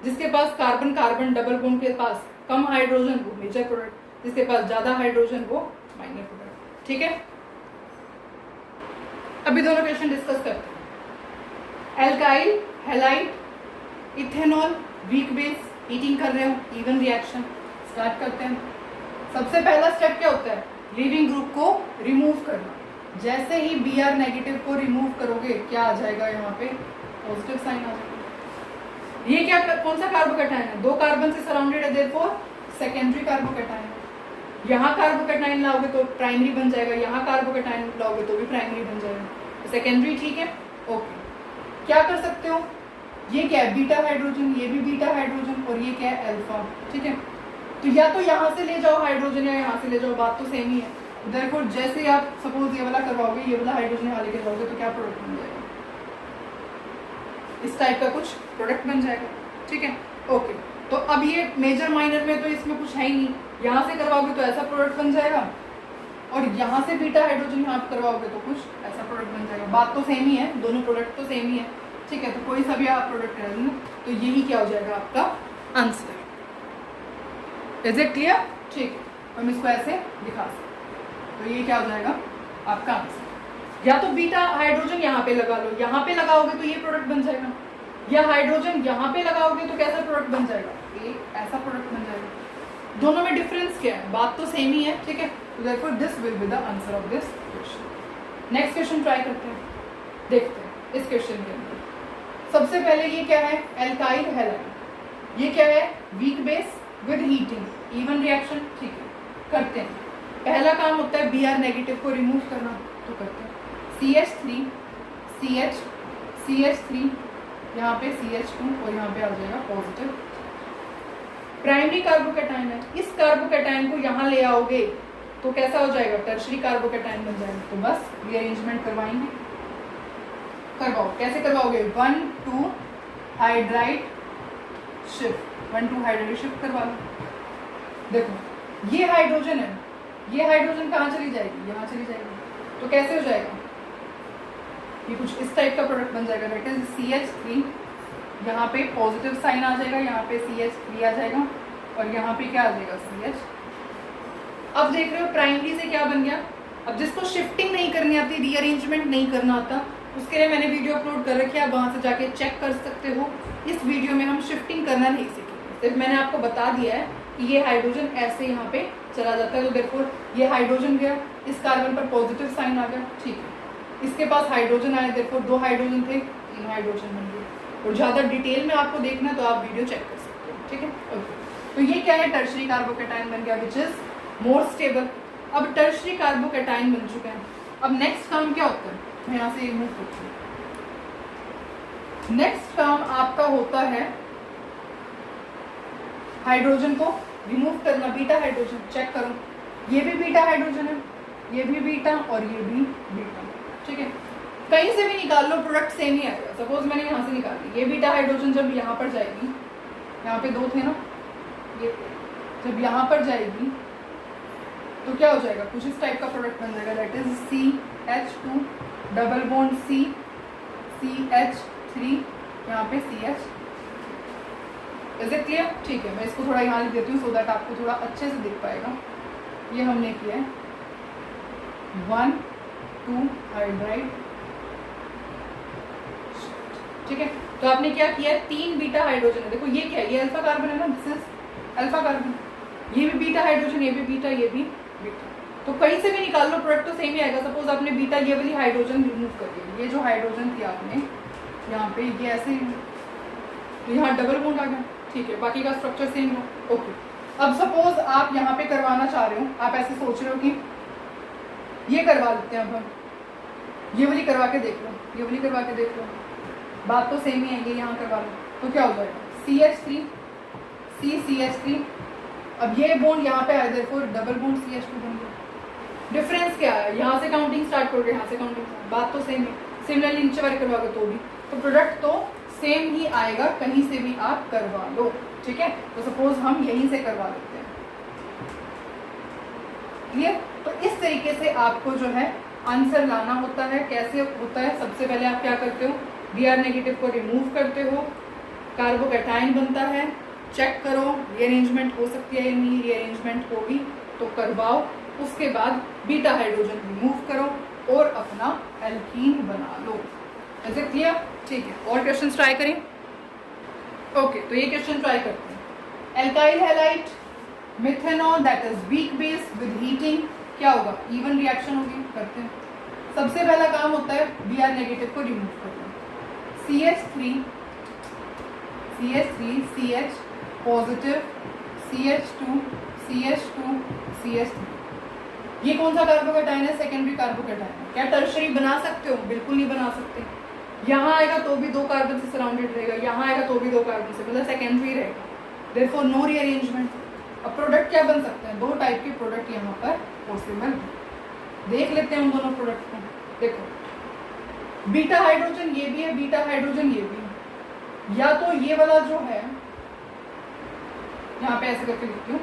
जिसके पास कार्बन कार्बन डबल बॉन्ड के पास कम हाइड्रोजन वो मेजर प्रोडक्ट, जिसके पास ज्यादा हाइड्रोजन वो माइनर प्रोडक्ट। ठीक है, अभी दोनों क्वेश्चन डिस्कस करते हैं। Alkyl halide ethanol weak base, heating कर रहे हो, इवन रिएक्शन स्टार्ट करते हैं। सबसे पहला स्टेप क्या होता है, लीविंग ग्रुप को रिमूव करना। जैसे ही Br नेगेटिव को रिमूव करोगे क्या आ जाएगा, यहाँ पे पॉजिटिव साइन आ जाएगा। ये क्या, कौन सा कार्बोकैटायन है, 2 कार्बन से सराउंडेड है, देयरफॉर सेकेंडरी कार्बोकैटायन है। यहाँ कार्बोकैटायन लाओगे तो प्राइमरी बन जाएगा, यहाँ कार्बोकैटायन लाओगे तो भी प्राइमरी बन जाएगा, तो सेकेंडरी। ठीक है, ओके। क्या कर सकते हो, ये क्या है, बीटा हाइड्रोजन, ये भी बीटा हाइड्रोजन, और ये क्या है, अल्फा। ठीक है, तो या तो यहाँ से ले जाओ हाइड्रोजन या यहाँ से ले जाओ, बात तो सेम ही है। देयरफॉर जैसे ही आप सपोज ये वाला करवाओगे, ये वाला हाइड्रोजन यहाँ लेके जाओगे तो क्या प्रोडक्ट बन जाएगा, इस टाइप का कुछ प्रोडक्ट बन जाएगा। ठीक है, ओके। तो अब ये मेजर माइनर में तो इसमें कुछ है ही नहीं, यहाँ से करवाओगे तो ऐसा प्रोडक्ट बन जाएगा, और यहाँ से बीटा हाइड्रोजन यहाँ करवाओगे तो कुछ ऐसा प्रोडक्ट बन जाएगा। बात तो सेम ही है, दोनों प्रोडक्ट तो सेम ही है। ठीक है, तो कोई सा भी आप प्रोडक्ट कर देना तो यही क्या हो जाएगा आपका आंसर। Is it clear? ठीक है, हम इसको ऐसे दिखा सकते, तो ये क्या हो जाएगा आपका आंसर। या तो बीटा हाइड्रोजन यहाँ पे लगा लो, यहाँ पे लगाओगे तो ये प्रोडक्ट बन जाएगा, या हाइड्रोजन यहाँ पे लगाओगे तो कैसा प्रोडक्ट बन जाएगा, एक ऐसा प्रोडक्ट बन जाएगा। दोनों में डिफरेंस क्या है, बात तो सेम ही है। ठीक है, तो therefore this will be the answer of this question. Next question try करते हैं, देखते हैं इस क्वेश्चन के अंदर। सबसे पहले ये क्या है, एल्काइल हैलाइड, ये क्या है, weak base with heating, E one reaction. ठीक है, करते हैं। पहला काम होता है Br नेगेटिव को रिमूव करना, तो करते हैं। CH3 CH CH3, यहाँ पे CH2 और यहाँ पे आ जाएगा पॉजिटिव। प्राइमरी कार्बोकैटायन है, इस कार्बोकैटायन को यहाँ ले आओगे तो कैसा हो जाएगा, टर्शरी कार्बोकैटायन बन जाएगा। तो बस रीअरेंजमेंट करवाएंगे, करवाओ। कैसे करवाओगे, 1 2 हाइड्राइड शिफ्ट, 1 2 हाइड्राइड शिफ्ट करवा लो। देखो ये हाइड्रोजन है, ये हाइड्रोजन कहाँ चली जाएगी, यहाँ चली जाएगी, तो कैसे हो जाएगा, ये कुछ इस टाइप का प्रोडक्ट बन जाएगा। दैट इज CH3, यहाँ पे पॉजिटिव साइन आ जाएगा, यहाँ पे CH3 आ जाएगा, और यहाँ पे क्या आ जाएगा, CH। अब देख रहे हो प्राइमरी से क्या बन गया। अब जिसको शिफ्टिंग नहीं करनी आती, रीअरेंजमेंट नहीं करना आता, उसके लिए मैंने वीडियो अपलोड कर रखी है, आप वहाँ से जाके चेक कर सकते हो। इस वीडियो में हम शिफ्टिंग करना नहीं सीखेंगे, सिर्फ मैंने आपको बता दिया है कि ये हाइड्रोजन ऐसे यहाँ पे चला जाता है, तो देयरफॉर ये हाइड्रोजन गया, इस कार्बन पर पॉजिटिव साइन आ गया। ठीक है, इसके पास हाइड्रोजन आया, देयरफॉर 2 हाइड्रोजन थे, 3 हाइड्रोजन बन गए। और ज़्यादा डिटेल में आपको देखना है तो आप वीडियो चेक कर सकते हो। ठीक है, ओके। तो ये क्या है, टर्शरी कार्बोकैटायन बन गया, विच इज मोर स्टेबल। अब टर्शरी कार्बोकैटायन बन चुके हैं। अब नेक्स्ट काम क्या होता है, मैं यहाँ से रिमूव करती हूँ। नेक्स्ट काम आपका होता है हाइड्रोजन को रिमूव करना, बीटा हाइड्रोजन। चेक करो, ये भी बीटा हाइड्रोजन है, ये भी बीटा और ये भी बीटा, ठीक है। कहीं से भी निकाल लो प्रोडक्ट सेम ही आएगा। सपोज मैंने यहाँ से निकाल ली, ये बीटा हाइड्रोजन जब यहाँ पर जाएगी, यहाँ पे दो थे ना, ये जब यहाँ पर जाएगी तो क्या हो जाएगा, कुछ इस टाइप का प्रोडक्ट बन जाएगा, that is CH2 double bond C, CH3, यहाँ पे CH। Is it clear? ठीक है, मैं इसको थोड़ा यहाँ लिख देती हूँ सो दैट आपको थोड़ा अच्छे से दिख पाएगा। ये हमने किया है 1 2 हाइड्राइड, ठीक है। तो आपने क्या किया है, 3 बीटा हाइड्रोजन है। देखो ये क्या है, ये अल्फा कार्बन है ना, दिस इज अल्फा कार्बन। ये भी बीटा हाइड्रोजन, ये भी बीटा, ये भी बीटा। तो कहीं से भी निकाल लो प्रोडक्ट तो सेम ही आएगा। सपोज आपने बीटा ये वाली हाइड्रोजन रिमूव कर दिया, ये जो हाइड्रोजन थी आपने यहाँ पे ये ऐसे, तो यहाँ डबल बॉन्ड आ गया, ठीक है, बाकी का स्ट्रक्चर सेम हो। ओके, अब सपोज आप यहाँ पे करवाना चाह रहे हो, आप ऐसे सोच रहे हो कि ये करवा लेते हैं, अब हम ये वाली करवा के देख लो, ये वाली करवा के देख लो, बात तो सेम ही है, ये यहाँ करवा लो तो क्या हो जाएगा, CH3 CH3। अब ये बॉन्ड यहाँ पे आया, देखो डबल बॉन्ड CH2 बन गया। डिफरेंस क्या है, यहाँ से काउंटिंग स्टार्ट करोगे, यहाँ से काउंटिंग, बात तो सेम है। सिमिलरली नीचे वाले करवाओगे तो भी, तो प्रोडक्ट तो सेम ही आएगा, कहीं से भी आप करवा लो, ठीक है। तो सपोज हम यहीं से करवा लेते हैं, क्लियर। तो इस तरीके से आपको जो है आंसर लाना होता है। कैसे होता है, सबसे पहले आप क्या करते हो, Br नेगेटिव को रिमूव करते हो, कार्बोकैटायन बनता है, चेक करो रीअरेंजमेंट हो सकती है या नहीं, रीअरेंजमेंट होगी तो करवाओ। उसके बाद बीटा हाइड्रोजन रिमूव करो और अपना एल्कीन बना लो। Is it clear? ठीक है, और क्वेश्चन ट्राई करें। ओके, तो ये क्वेश्चन ट्राई करते हैं। Alkyl halide methanol that is weak base with heating, क्या होगा, इवन रिएक्शन होगी, करते हैं। सबसे पहला काम होता है Br नेगेटिव को रिमूव करना, CH3 CH positive, CH2 CH3। ये कौन सा कार्बोकैटायन है, सेकेंडरी कार्बोकैटायन है। क्या टर्शरी बना सकते हो, बिल्कुल नहीं बना सकते। यहाँ आएगा तो भी 2 कार्बन से सराउंडेड रहेगा, यहाँ आएगा तो भी 2 कार्बन से, मतलब सेकेंडरी रहेगा, देयरफॉर नो रीअरेंजमेंट। अब प्रोडक्ट क्या बन सकते हैं, 2 टाइप के प्रोडक्ट यहाँ पर पॉसिबल है। देख लेते हैं उन दोनों प्रोडक्ट को। देखो बीटा हाइड्रोजन ये भी है, बीटा हाइड्रोजन ये भी है, या तो ये वाला जो है, यहाँ पे ऐसे करके लिखती हूँ,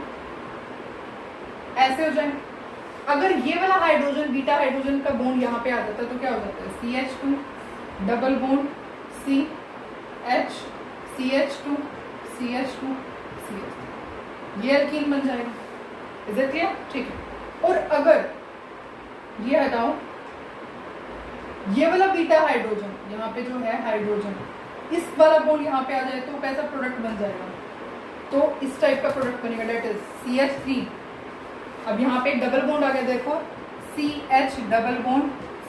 ऐसे हो जाए। अगर ये वाला हाइड्रोजन बीटा हाइड्रोजन का बॉन्ड यहाँ पे आ जाता है तो क्या हो जाता है, CH2 double bond C H CH2 CH2 CH2, ये एल्कीन बन जाएगा। Is it clear? ठीक है। और अगर ये हटाओ, ये वाला बीटा हाइड्रोजन यहाँ पे जो है हाइड्रोजन, इस वाला बॉन्ड यहाँ पे आ जाए तो कैसा प्रोडक्ट बन जाएगा, तो इस टाइप का प्रोडक्ट बनेगा, डेट इज CH3। अब यहाँ पे डबल बॉन्ड आ गया, देखो CH double bond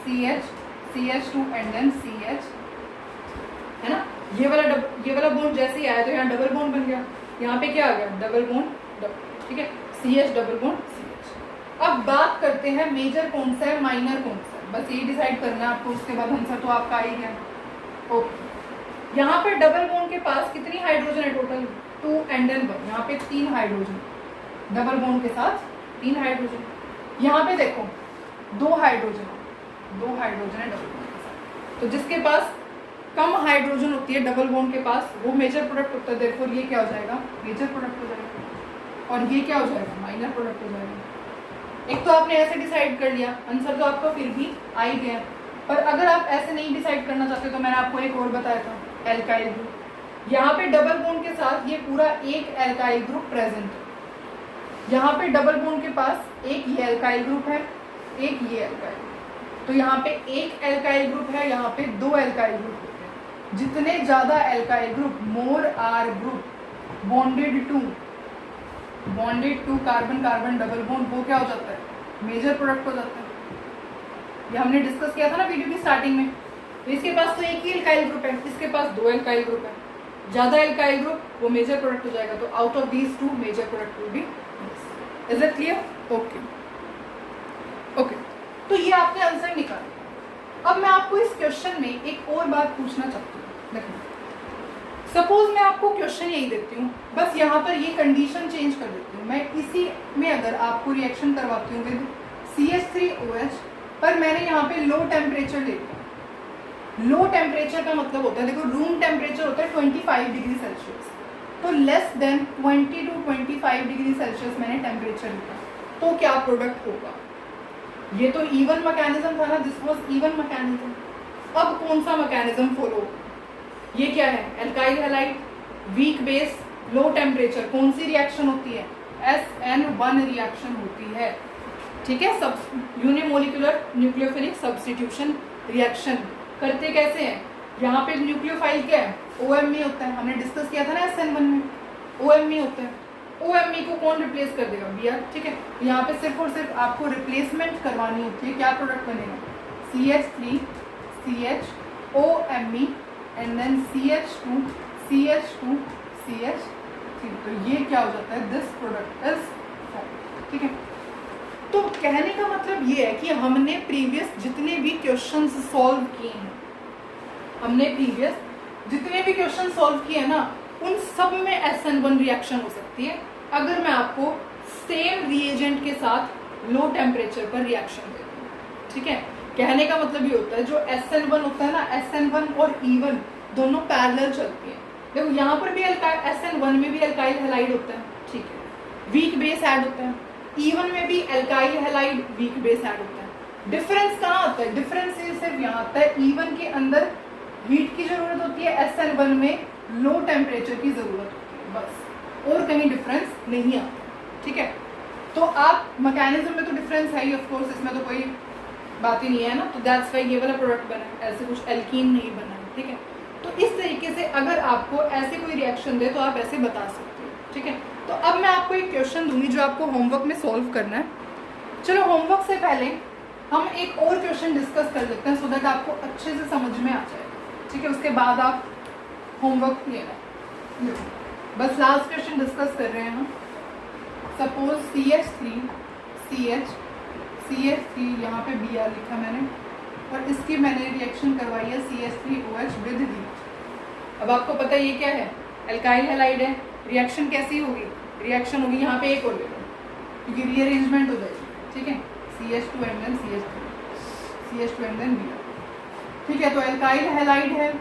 CH CH2 and then CH, है ना। ये वाला बॉन्ड जैसे ही आया तो यहाँ डबल बॉन्ड बन गया, यहाँ पे क्या आ गया, डबल बॉन्ड, ठीक है, CH डबल बॉन्ड CH। अब बात करते हैं मेजर कौन सा है, माइनर कौन सा है, बस ये डिसाइड करना है आपको, उसके बाद आंसर तो आपका आ ही गया। ओके, यहाँ पे डबल बॉन्ड के पास कितनी हाइड्रोजन है टोटल, 2 एंड देन 1, यहाँ पे 3 हाइड्रोजन, डबल बॉन्ड के साथ 3 हाइड्रोजन। यहाँ पे देखो 2 हाइड्रोजन है डबल बॉन्ड के साथ, तो जिसके पास कम हाइड्रोजन होती है डबल बॉन्ड के पास, वो मेजर प्रोडक्ट होता है, देयरफॉर ये क्या हो जाएगा, मेजर प्रोडक्ट हो जाएगा, और ये क्या हो जाएगा, माइनर प्रोडक्ट हो जाएगा। एक तो आपने ऐसे डिसाइड कर लिया, आंसर तो आपका फिर भी आ ही गया। पर अगर आप ऐसे नहीं डिसाइड करना चाहते तो मैंने आपको एक और बताया था, एल्काइल ग्रुप। यहाँ पे डबल बॉन्ड के साथ ये पूरा एक एल्काइल ग्रुप प्रेजेंट है। यहाँ पे डबल बॉन्ड के पास एक ये एल्काइल ग्रुप है, एक ये एल्काइल, तो यहाँ पे एक एल्काइल ग्रुप है, यहाँ पे 2 एल्काइल ग्रुप होते हैं। जितने ज्यादा alkyl group, more R group bonded to carbon carbon double bond, वो क्या हो जाता है, मेजर प्रोडक्ट हो जाता है। ये हमने डिस्कस किया था ना वीडियो की स्टार्टिंग में। तो इसके पास तो एक ही एल्काइल ग्रुप है, इसके पास 2 एल्काइल ग्रुप है, ज्यादा एल्काइल ग्रुप वो मेजर प्रोडक्ट हो जाएगा। तो out of these 2 major product will be. Is it clear? Okay okay, तो ये आपने आंसर निकाला। अब मैं आपको इस क्वेश्चन में एक और बात पूछना चाहती हूँ। देखो सपोज मैं आपको क्वेश्चन यही देती हूँ, बस यहाँ पर ये कंडीशन चेंज कर देती हूँ। मैं इसी में अगर आपको रिएक्शन करवाती हूँ विद CH3OH, पर मैंने यहाँ पे लो टेम्परेचर ले लिया। लो टेम्परेचर का मतलब होता है, देखो रूम टेम्परेचर होता है 25 डिग्री सेल्सियस, तो less than 20 to 25 degree Celsius मैंने टेम्परेचर लिया, तो क्या प्रोडक्ट होगा? ये तो इवन मैकेनिज्म था ना, दिस वाज इवन मैकेनिज्म। अब कौन सा मैकेनिज्म फॉलो? ये क्या है? Alkyl halide, weak base, low temperature, कौन सी रिएक्शन होती है? SN1 रिएक्शन होती है, ठीक है। सब यूनिमोलिकुलर न्यूक्लियोफिलिक सब्स्टिट्यूशन रिएक्शन करते कैसे हैं? यहाँ पे न्यूक्लियोफाइल क्या है? OMe होता है, हमने डिस्कस किया था ना SN1 में, OMe होता है। OMe को कौन रिप्लेस कर देगा? Br, ठीक है। यहाँ पे सिर्फ और सिर्फ आपको रिप्लेसमेंट करवानी होती है, क्या प्रोडक्ट बनेगा? CH3 CH OMe and then CH2 CH2 CH3, तो ये क्या हो जाता है? दिस प्रोडक्ट इज फॉर्म, ठीक है। तो कहने का मतलब ये है कि हमने प्रीवियस जितने भी क्वेश्चंस सॉल्व किए हैं, हमने प्रीवियस जितने भी क्वेश्चन सॉल्व किए हैं ना, उन सब में SN1 रिएक्शन हो सकती है अगर मैं आपको सेम रिएजेंट के साथ लो टेम्परेचर पर रिएक्शन दे दूँ, ठीक है। कहने का मतलब ये होता है जो SN1 होता है ना, SN1 और E1 दोनों पैरेलल चलती है। देखो यहाँ पर भी SN1 में भी एल्काइल हैलाइड होता है, ठीक है, वीक बेस ऐड होता है। E1 में भी alkyl halide weak base add होता है। डिफरेंस कहाँ आता है? डिफरेंस सिर्फ यहाँ आता है, E1 के अंदर हीट की जरूरत होती है, SN1 में लो टेम्परेचर की जरूरत होती है, बस, और कहीं डिफरेंस नहीं आता, ठीक है। तो आप मैकेनिज्म में तो डिफरेंस है ही ऑफ कोर्स, इसमें तो कोई बात ही नहीं है ना, तो दैट्स वाई ये वाला प्रोडक्ट बना है, ऐसे कुछ एल्कीन नहीं बना है, ठीक है। तो इस तरीके से अगर आपको ऐसे कोई रिएक्शन दे तो आप ऐसे बता सकते हो, ठीक है। तो अब मैं आपको एक क्वेश्चन दूंगी जो आपको होमवर्क में सॉल्व करना है। चलो होमवर्क से पहले हम एक और क्वेश्चन डिस्कस कर लेते हैं सो दैट आपको अच्छे से समझ में आ जाएगा, ठीक है। उसके बाद आप होमवर्क लेना। बस लास्ट क्वेश्चन डिस्कस कर रहे हैं हम। सपोज CH3 CH3 यहाँ पे Br लिखा मैंने, और इसकी मैंने रिएक्शन करवाई है CH3OH विद हीट। अब आपको पता है ये क्या है? एल्काइल हैलाइड है। रिएक्शन कैसी होगी? रिएक्शन होगी यहाँ पे एक और ले लो क्योंकि रीअरेंजमेंट हो जाएगी, ठीक है। CH2 and then CH2 and then Br, ठीक है। तो एल्काइल हैलाइड है,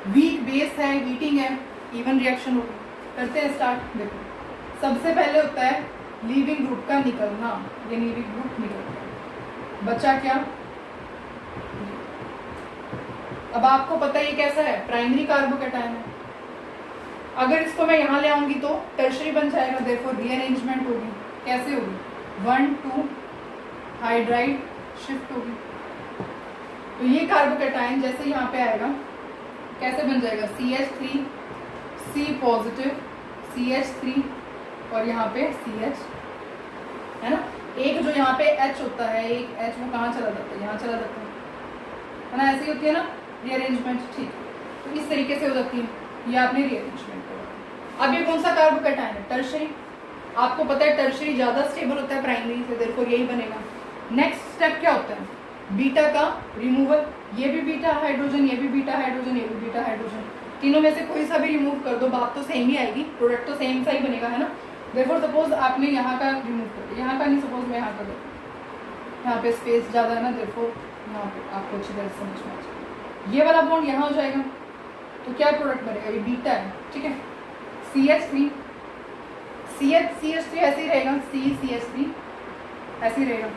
वीक बेस है, हीटिंग है, इवन रिएक्शन होगी। करते हैं स्टार्ट। देखो सबसे पहले होता है लीविंग ग्रुप का निकलना, ये लीविंग ग्रुप निकल गया, बचा क्या? अब आपको पता है ये कैसा है? प्राइमरी कार्बोकैटायन है। अगर इसको मैं यहाँ ले आऊंगी तो टर्शरी बन जाएगा, देयरफॉर रीअरेंजमेंट होगी। कैसे होगी? 1,2 हाइड्राइड शिफ्ट होगी। तो ये कार्बोकैटायन जैसे यहाँ पे आएगा कैसे बन जाएगा? CH3 C पॉजिटिव CH3 और यहाँ पे CH, है ना। एक जो यहाँ पे H होता है, एक H वो कहाँ चला जाता है? यहाँ चला जाता है ना, ऐसी होती है ना रीअरेंजमेंट, ठीक। तो इस तरीके से हो जाती है, ये आपने रीअरेंजमेंट करा। अब ये कौन सा कार्बोकैटायन है? टर्शरी। आपको पता है टर्शरी ज़्यादा स्टेबल होता है प्राइमरी से, देयरफॉर यही बनेगा। नेक्स्ट स्टेप क्या होता है? बीटा का रिमूवल। ये भी बीटा हाइड्रोजन, ये भी बीटा हाइड्रोजन, ये भी बीटा हाइड्रोजन, तीनों में से कोई सा भी रिमूव कर दो, बात तो सेम ही आएगी, प्रोडक्ट तो सेम सा ही बनेगा, है ना। देयरफॉर सपोज आपने यहाँ का रिमूव कर दिया, यहाँ का नहीं, सपोज मैं यहाँ का दो, यहाँ पे स्पेस ज़्यादा है ना, देयरफॉर यहाँ पे आपको अच्छी तरह से समझ में आ जाएगा। ये वाला बॉन्ड यहाँ हो जाएगा, तो क्या प्रोडक्ट बनेगा? ये बीटा है, ठीक है। CH3 CH3 ऐसे ही रहेगा, CH3 ऐसे ही रहेगा।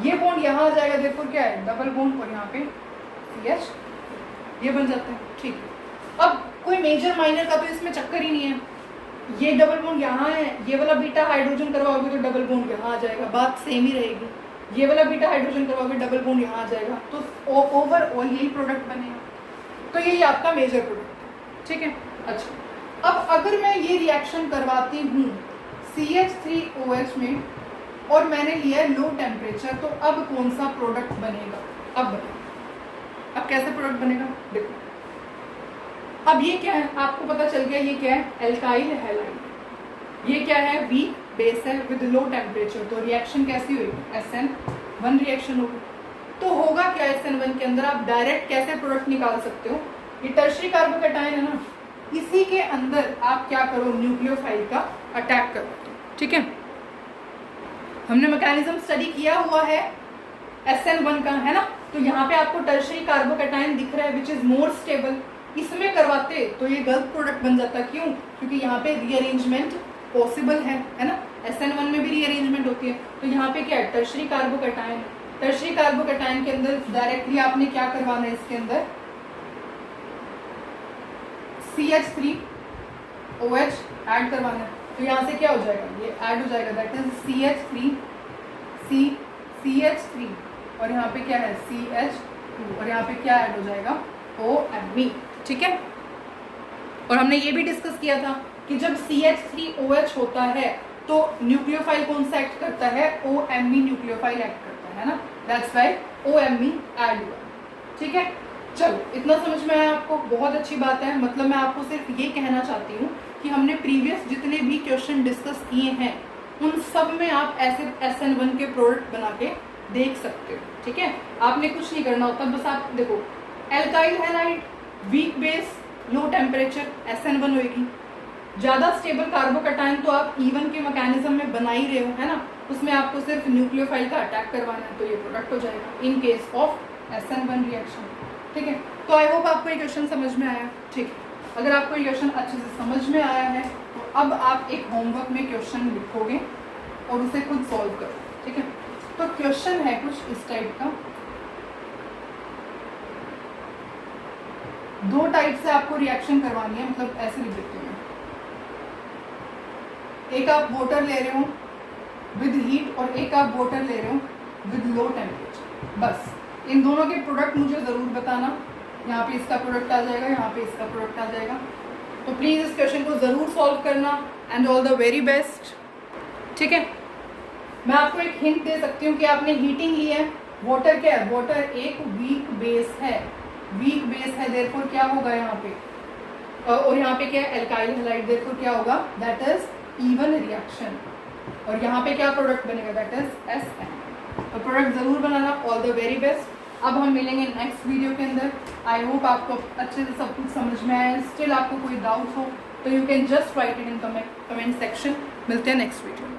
ये बॉन्ड यहाँ आ जाएगा, देयरफॉर क्या है? डबल बॉन्ड, और यहाँ पे CH, ये बन जाता है, ठीक है। अब कोई मेजर माइनर का तो इसमें चक्कर ही नहीं है। ये डबल बॉन्ड यहाँ है, ये वाला बीटा हाइड्रोजन करवाओगे तो डबल बॉन्ड यहाँ आ जाएगा, बात सेम ही रहेगी। ये वाला बीटा हाइड्रोजन करवाओगे, डबल बॉन्ड यहाँ आ जाएगा, तो ओवरऑल यही प्रोडक्ट बनेगा। तो यही आपका मेजर प्रोडक्ट है, ठीक है। अच्छा, अब अगर मैं ये रिएक्शन करवाती हूँ CH3OH में और मैंने लिया है लो टेम्परेचर, तो अब कौन सा प्रोडक्ट बनेगा? अब कैसे प्रोडक्ट बनेगा? देखो अब ये क्या है? आपको पता चल गया ये क्या है? Alkyl halide. ये क्या है? वीक बेस है विद लो टेम्परेचर। तो रिएक्शन कैसी हुई? SN1 रिएक्शन होगी। तो होगा क्या SN1 के अंदर? आप डायरेक्ट कैसे प्रोडक्ट निकाल सकते हो? ये टर्शरी कार्बोकैटायन है ना, इसी के अंदर आप क्या करो, न्यूक्लियोफाइल का अटैक करो, ठीक है। हमने मैकेनिज्म स्टडी किया हुआ है SN1 का, है ना। तो यहाँ पे आपको टर्शरी कार्बोकैटायन दिख रहा है विच इज मोर स्टेबल, इसमें करवाते तो ये गलत प्रोडक्ट बन जाता। क्यों? क्योंकि यहाँ पे रीअरेंजमेंट पॉसिबल है ना। SN1 में भी रीअरेंजमेंट होती है, तो यहाँ पे क्या है, टर्शरी कार्बोकैटायन। टर्शरी कार्बोकैटायन के अंदर डायरेक्टली आपने क्या करवाना है, इसके अंदर CH3OH ऐड करवाना है। तो यहाँ से क्या हो जाएगा, ये ऐड हो जाएगा, दैट इज CH3 और यहाँ पे क्या है CH2 और यहाँ पे क्या ऐड हो जाएगा OMe, ठीक है। और हमने ये भी डिस्कस किया था कि जब CH3OH होता है तो न्यूक्लियोफाइल कौन सा एक्ट करता है, OMe न्यूक्लियोफाइल एक्ट करता है ना, दैट्स व्हाई OMe ऐड हुआ, ठीक है। चलो इतना समझ में आया आपको, बहुत अच्छी बात है। मतलब मैं आपको सिर्फ ये कहना चाहती हूँ कि हमने प्रीवियस जितने भी क्वेश्चन डिस्कस किए हैं उन सब में आप ऐसे SN1 के प्रोडक्ट बना के देख सकते हो, ठीक है। आपने कुछ नहीं करना होता, बस आप देखो alkyl halide weak base low temperature SN1 होगी। ज़्यादा स्टेबल कार्बोकैटायन तो आप E1 के मैकेनिज्म में बना ही रहे हो, है ना, उसमें आपको सिर्फ न्यूक्लियोफाइल का अटैक करवाना है, तो ये प्रोडक्ट हो जाएगा in case of SN1 reaction, ठीक है। तो आई होप आपको ये क्वेश्चन समझ में आया, ठीक है। अगर आपको ये क्वेश्चन अच्छे से समझ में आया है तो अब आप एक होमवर्क में क्वेश्चन लिखोगे और उसे खुद सॉल्व करो, ठीक है। तो क्वेश्चन है कुछ इस टाइप का, दो टाइप से आपको रिएक्शन करवानी है, मतलब ऐसे लिख देती हूँ। एक आप वाटर ले रहे हो विद हीट और एक आप वाटर ले रहे हो विद लो टेम्परेचर, बस इन दोनों के प्रोडक्ट मुझे ज़रूर बताना। यहाँ पे इसका प्रोडक्ट आ जाएगा, यहाँ पे इसका प्रोडक्ट आ जाएगा। तो प्लीज़ इस क्वेश्चन को ज़रूर सॉल्व करना and all the very best, ठीक है। मैं आपको एक हिंट दे सकती हूँ कि आपने हीटिंग ली है, वाटर क्या है, वाटर एक वीक बेस है, वीक बेस है, देयरफॉर क्या होगा यहाँ पे, और यहाँ पे क्या है एल्काइल हैलाइड, देयरफॉर क्या होगा, दैट इज इवन रिएक्शन। और यहाँ पे क्या प्रोडक्ट बनेगा, दैट इज SN। तो प्रोडक्ट ज़रूर बनाना, ऑल द वेरी बेस्ट। अब हम मिलेंगे नेक्स्ट वीडियो के अंदर। आई होप आपको अच्छे से सब कुछ समझ में आया। स्टिल आपको कोई डाउट हो तो you can just right it in comment section. मिलते हैं नेक्स्ट वीडियो में।